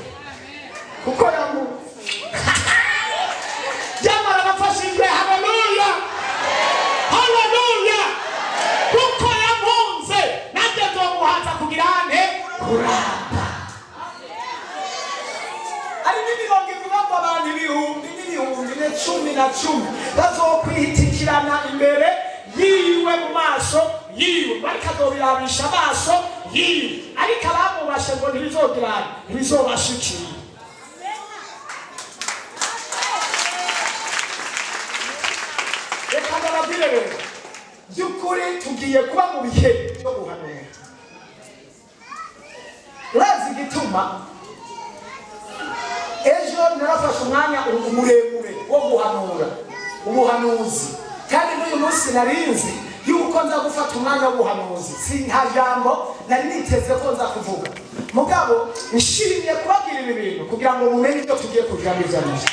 D: kuko yankunze Jamara nafashijwe haleluya haleluya kuko yankunze nanjye nzomuhaza kugira ane kuramba ari n'imirongo ivuga ngo abantu ibihumbi n'ibihumbi n'icumi na cumi bazokwihitikirana imbere yiwe mu maso yiwe bakazobirabisha amaso yiwe ariko abamubashe ngo ntibizogirane ntibizobashikira reka ndababwire rero by'ukuri tugiye kuba mu bihe byo guhanura urazi igituma ejo narafashe umwanya muremure wo guhanura umuhanuzi kandi n'uyu munsi narinzi yuko nza gufata umwanya w'ubuhanuzi si nta jambo nari niteze ko nza kuvuga mugabo nshimye kubabwira ibi bintu kugira ngo mumenye ibyo tugiye kujamo ibyo aribyo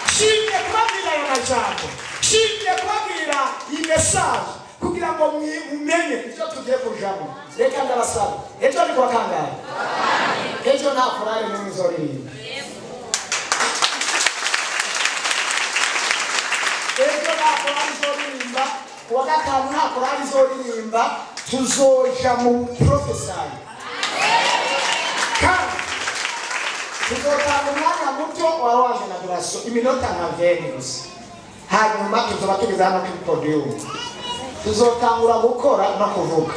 D: nshimye kubabwira ayo majambo nshimye kubabwira iyi mesaje kugira ngo mumenye ibyo tugiye kujamo reka ndabasaba ejo ni kwa kangahe ejo nta korale n'imwe izoririmba ejo nta korale izoririmba kuwa gatanu nta korale izoririmba tuzoja mu profesari kandi tuzotanga umwanya muto wa waje na duraso iminota nka 20 gusa hanyuma tuzoba tugeze hano kuri podium tuzotangura gukora no kuvuga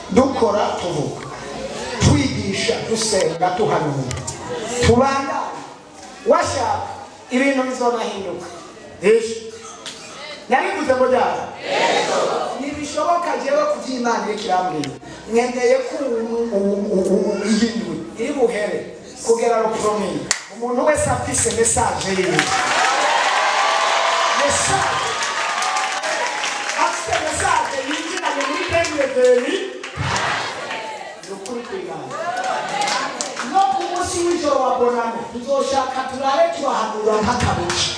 D: dukora tuvuga twigisha dusenga tuhanura tubanda washaka ibintu bizonahinduka ejo narivuze ngo byara nibishoboka jewe kubyimana ikirambwira mwendeye ku iyindwi iri buhere kugera no kuzomiye umuntu wese afise message yiwe afise message yinjiranye muri bendeveri nukuri kwigana no kumusi w'ijoro wa bonane tuzoshaka turare tubahanura nk'akabuci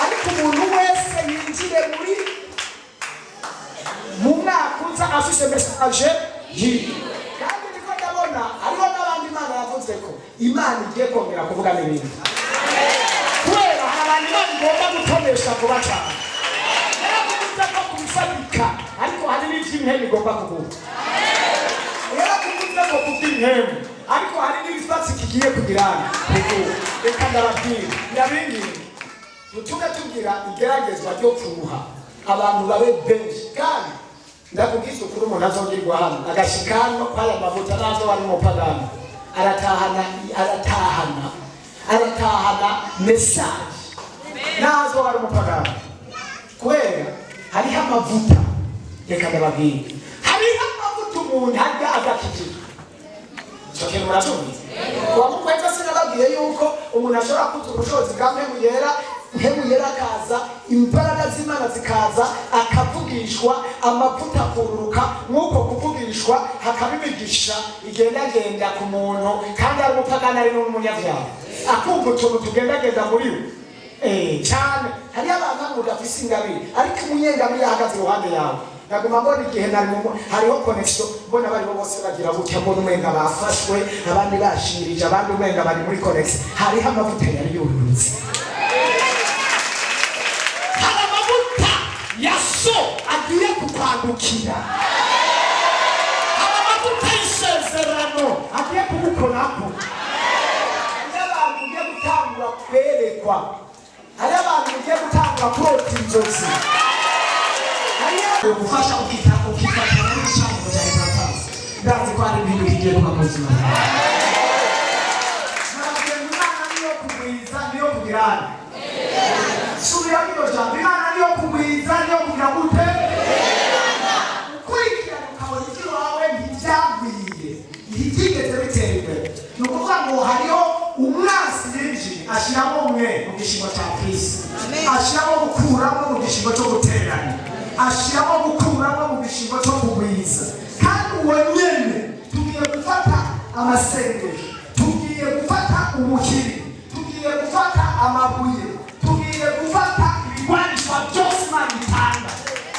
D: ariko umuntu wese yinjire muri mu mwaka uza afise message yiwe kandi niko ndabona hariho n'abandi Imana yavuze ko Imana igiye kongera kuvuga n'ibindi kubera abantu bagomba gutonesha kuba cyane yarakuvuze ko kubifatika ariko hari n'iby'intebe igomba kuvuga yarakuvuze ko kuby'intebe ariko hari n'ibifatsi kigiye kugirana reka ndababwira ndabinginga tutume tugira igeragezwa ryo kuruha abantu babe benshi kandi ndakubwiza ukuri umuntu azongirwa hano agashikano kwaya mavuta nazo wari mupagano aratahana message nazo wari mupagano kubera hariho amavuta reka ndababwira hariho amavuta umuntu harya agakikira cokera muratumvise wamukweza sinababwiye yuko umuntu ashobora kuza ubushobozi bwa mpemu yera akaza imbaraga z'Imana zikaza akavugishwa amavuta akururuka nk'uko kuvugishwa hakaba imigisha igendagenda ku muntu kandi ari umupagani ari n'umunyabyaha akumva utuntu tugendagenda muri we cyane hariyo abantu badafise ingabire ariko umunyengabire ahagaze iruhande yawe naguma mbona igihe hariho connection mbona bari bose bagira gutya mbona umenga bafashwe abandi bashirije abandi umenga bari muri connection hariho amavuta yari yururutse yaso agiye kukwandukira amavuta y'isezerano agiye kugukorako abantu ugiye gutangura kwerekwa hari abantu ugiye gutangura kurota inzozi hari gufasha ukifasha muri cyangwa cya Imana ndazi ko hari ibintu bigiye kuba mu buzima Imana niyo kugwiza niyo kugirana subira mu jambo Imana niyo kugwiza niyo kugira gute ukurikirana ukabona iki wawe rimwe mu gishingo cya Kristo, ashiramo gukuramo mu gishingo cyo guterana, ashiramo gukuramo mu gishingo cyo kugwiza. Kandi uwo nyene tugiye gufata amasengesho, tugiye gufata ubukiri, tugiye gufata amabuye, tugiye gufata ibigwanishwa byose Imana itanga.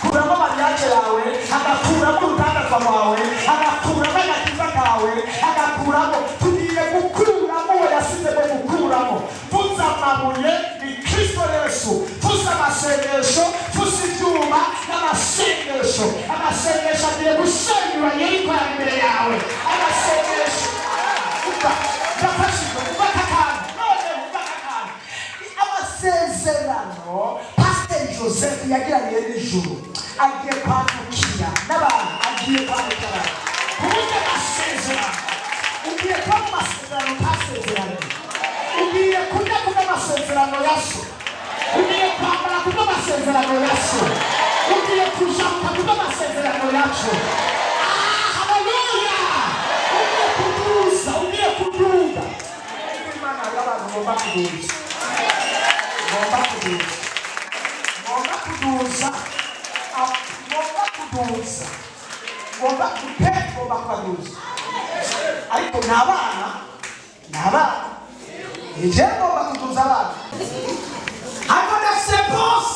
D: Kuramo mariage yawe, agakuramo urutandatu rwawe, agakuramo agakiza kawe, agakuramo. Tugiye gukuramo we yasizemo gukuramo. Vuza amabuye ni Kristo Yesu, vuza amasengesho, vuza ibyuma n'amasengesho. Amasengesho agiye gusenyura Yeriko ya imbere yawe. Amasengesho ndafashijwe ufata akantu none ufata akantu. Amasezerano Pasteur Joseph yagiraniye n'ijuru agiye kwandukira n'abantu, agiye kwandukira kuburyo amasezerano ugiye kuba mu masezerano utasezeranye, ugiye kurya kubw'amasezerano ya so, ugiye kwambara kubw'amasezerano ya so, ugiye kujabuka kubw'amasezerano yacu. Haleluya! Ugiye kuduza Imana y'abantu ngomba kuduza, ngomba kuduza, ngomba kuduza, ngomba kuduza, ngomba kuduza, ngomba kuduza. Ariko n'abana ije ngomba kuduza abana. Ariko ndafise boss.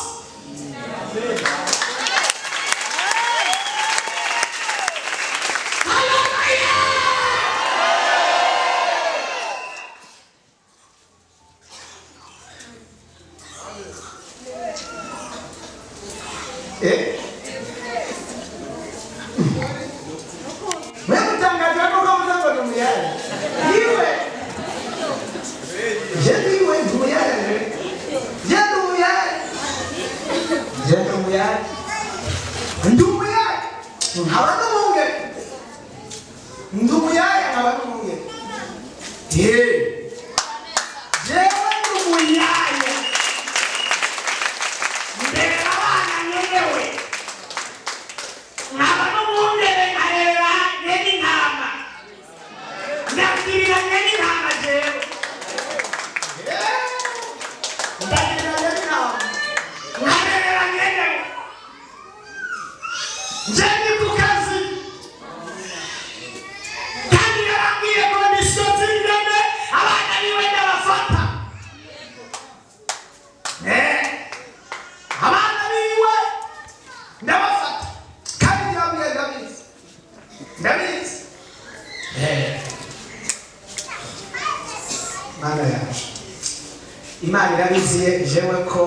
D: Imana irabiziye jewe ko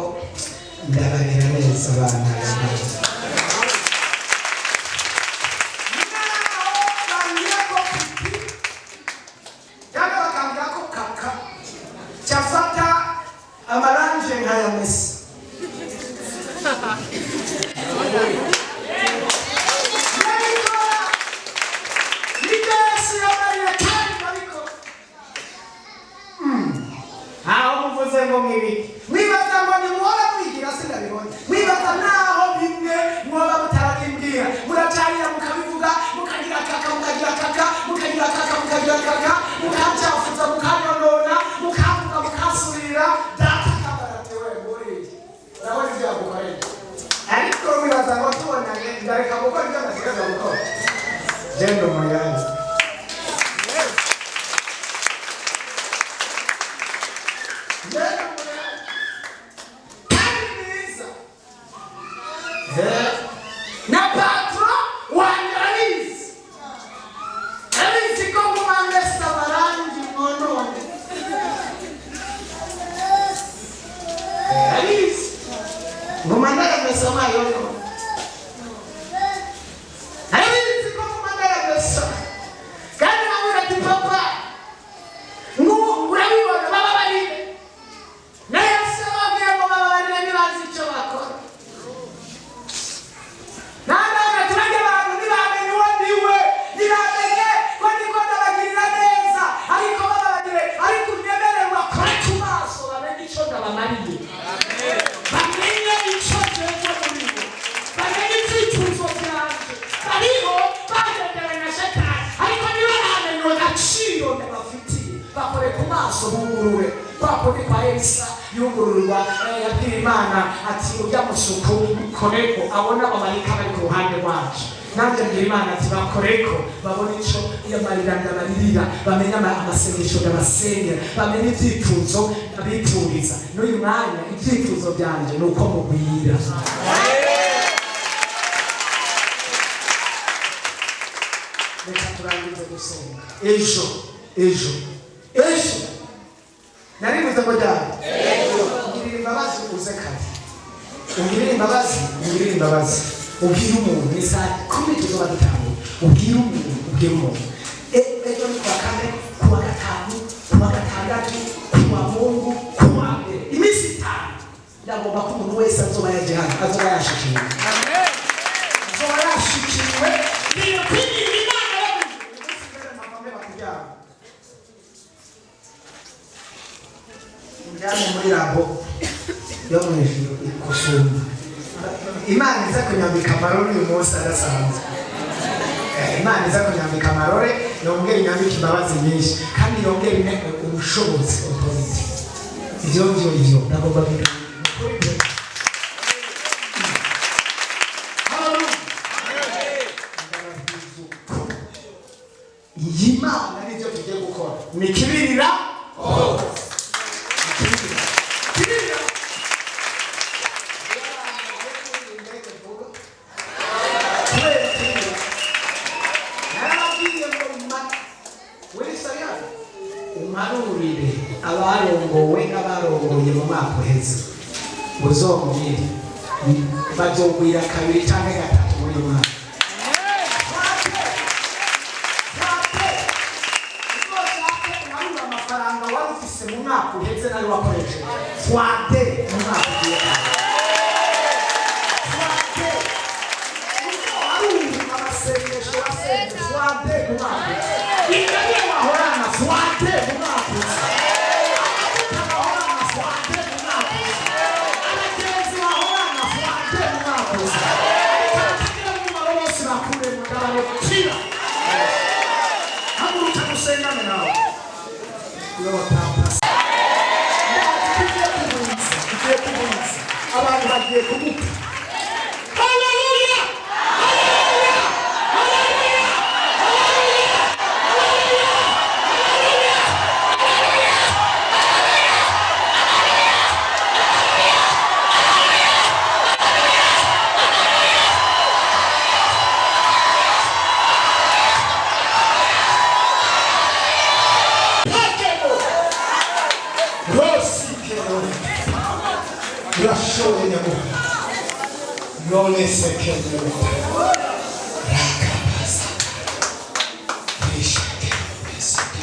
D: ndabarira neza abana b'Imana. Cyafata amaranje nkaya Messi. Mwibaza ngo ni muhora mwigira sindabibona, mwibaza naho bimwe mwoba mutarabimbwira, muracarira mukabivuga, mukagira kaka, mukagira kaka, mukagira kaka, mukagira kaka, mukacyafuza, mukanyonona, mukavuga, mukasurira, data kabaratewe muri urabona ibyo yagukoreye. Ariko mwibaza ngo tubonanye ndareka gukora ibyo nasigaza gukora. Jendo muyanzi na patro wanyarizi abiziko mumangesa barangi monone abizi mumandara mesa mayono abiziko mumandara mesa kandi namura tipapa urabibona baba bari naye asababwira ngo baba bari ntibazi icyo bakora. Bakore ku maso bungurure, bakore kwa Elisa, yugururwa yabwira Imana ati ujya musuku koreko abona amarika bari ku ruhande rwacu nanjye mbwira Imana ati bakoreko babona ico yamarira ndabaririra bamenya amasengesho y'abasengera bamenya ibyifuzo abituriza n'uyu mwanya ibyifuzo byanje nuko mugwira reka turangize gusenga ejo nari muze ko ryari ungirira imbabazi uze kare ungirira imbabazi ubwira umuntu isaha 10 tuzoba dutanga ubwira umuntu ejo ni kwa kane kuwa gatanu kuwa gatandatu kuwa Mungu kuwa mbere iminsi 5 ndagomba ko umuntu wese azoba yajyana azoba yashikiriwe amen azoba yashikiriwe niyo kwinjira Imana y'ubuzima mama bakujyana ndane muri rabo yo mu ijuru ikushuma Imana iza kunyambika amarore uyu munsi adasanzwe Imana iza kunyambika amarore yongera inyambika imbabazi nyinshi kandi yongera inteko ubushobozi authority ibyo nagomba kugira Imana nibyo tugiye gukora ni kibirira umarurire abarongowe n'abarongoye mu mwaka uheze uzomubwire bazogwira kabiri cyangwa gatatu muri mwaka amafaranga wari ufise mu mwaka uheze nari wakoresheje twate mu mwaka ugiye amasengesho wasenze twate mu mwaka ingabire wahorana twate mu mwaka amavuta wahorana twate mu mwaka abagenzi wahorana twate mu mwaka ariko n'umumaro wose bakure mu ndabare kira haguruka gusengana nawe abantu bagiye kugupfa None sekende rakabasa rishake besike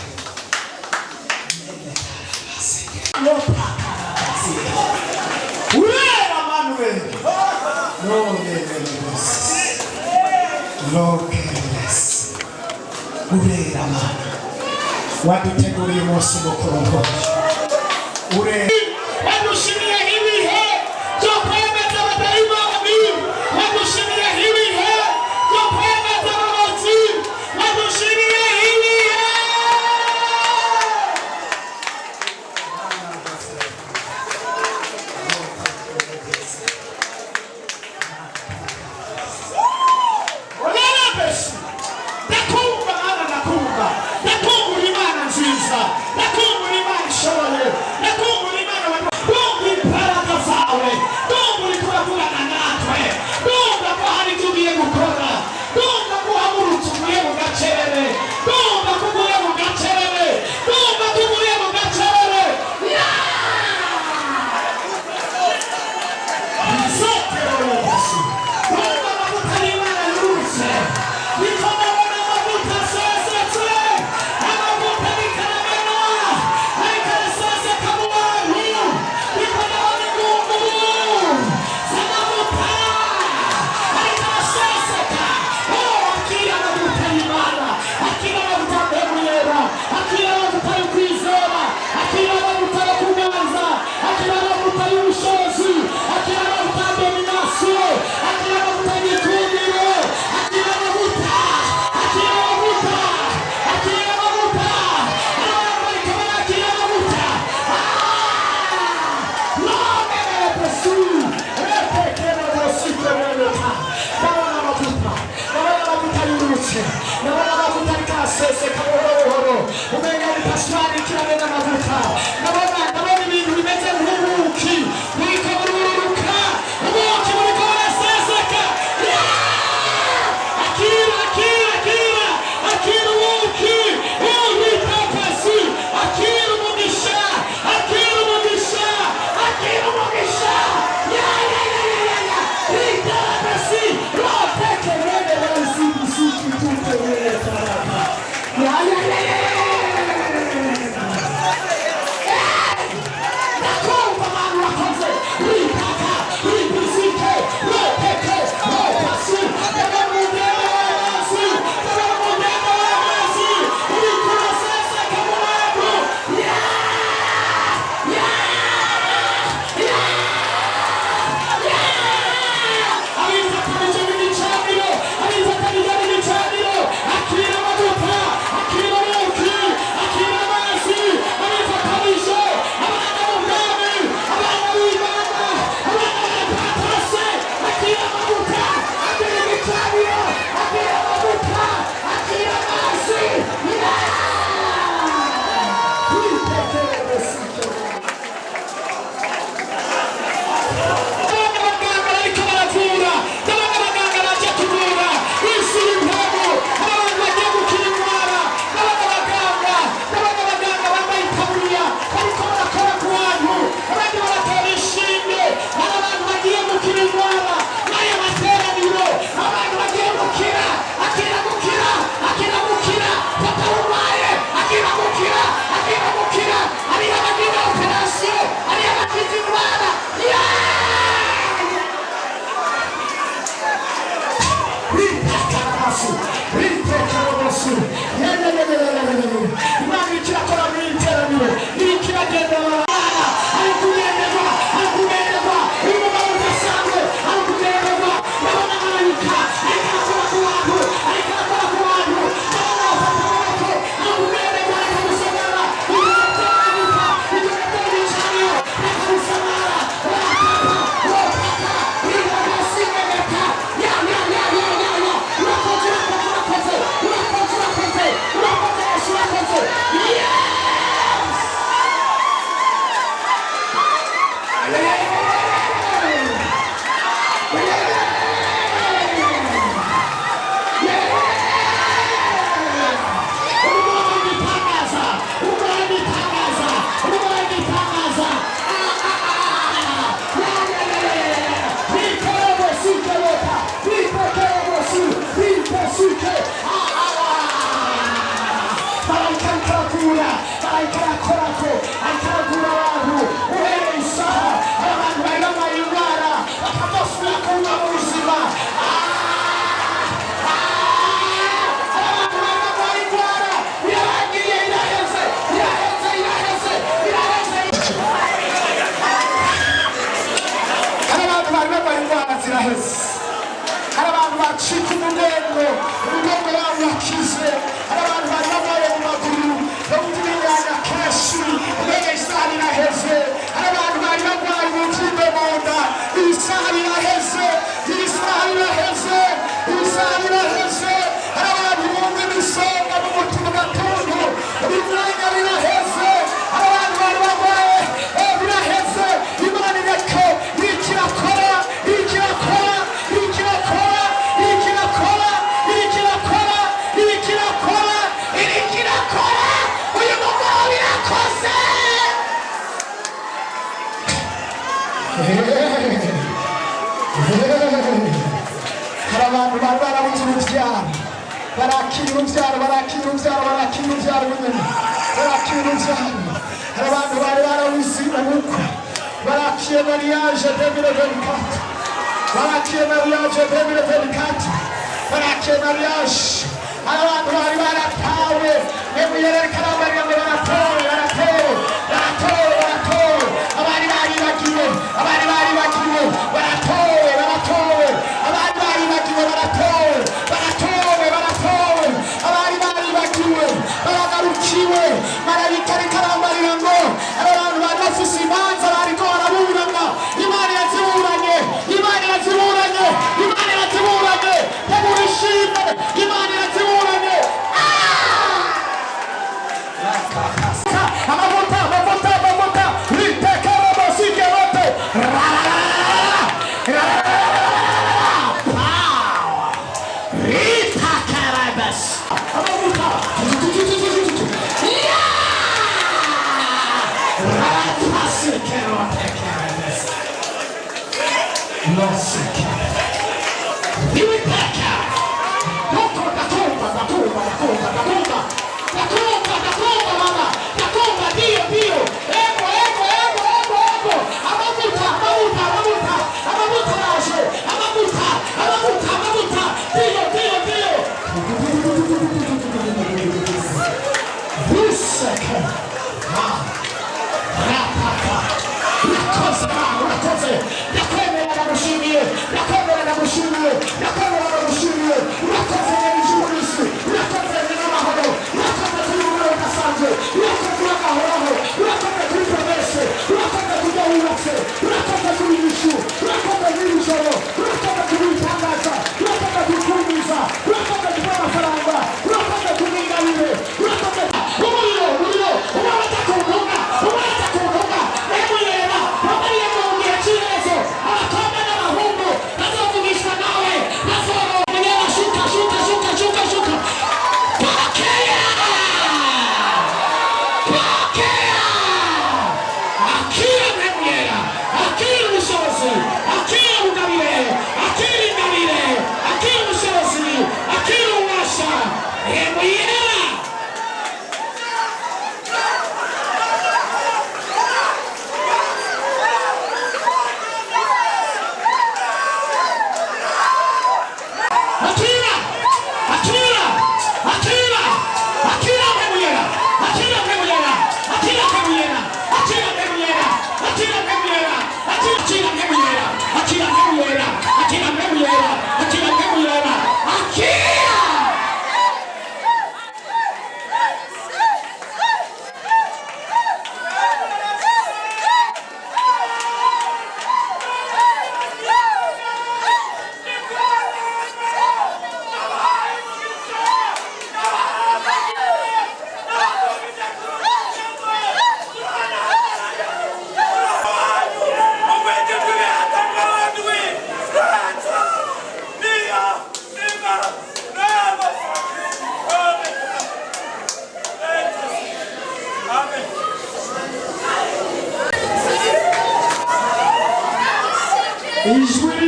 D: urera manuel none lokeles urera mana waduteguriye umunsi mukuru ngoje urera wadushimiye ibihe byo kwemeza abadayimoni wadushimiye ibihe byo kwemeza abarozi wadushimiye ibihe olala besi ndakumva mana ndakumva Imana nziza ndakumva Imana ishoboye ndakumva Imana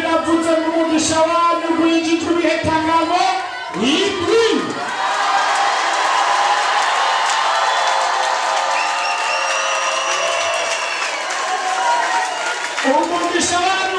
D: biravuze ngo umugisha wanyu gwinjijwe ibihetangamo indwi. Umugisha wanyu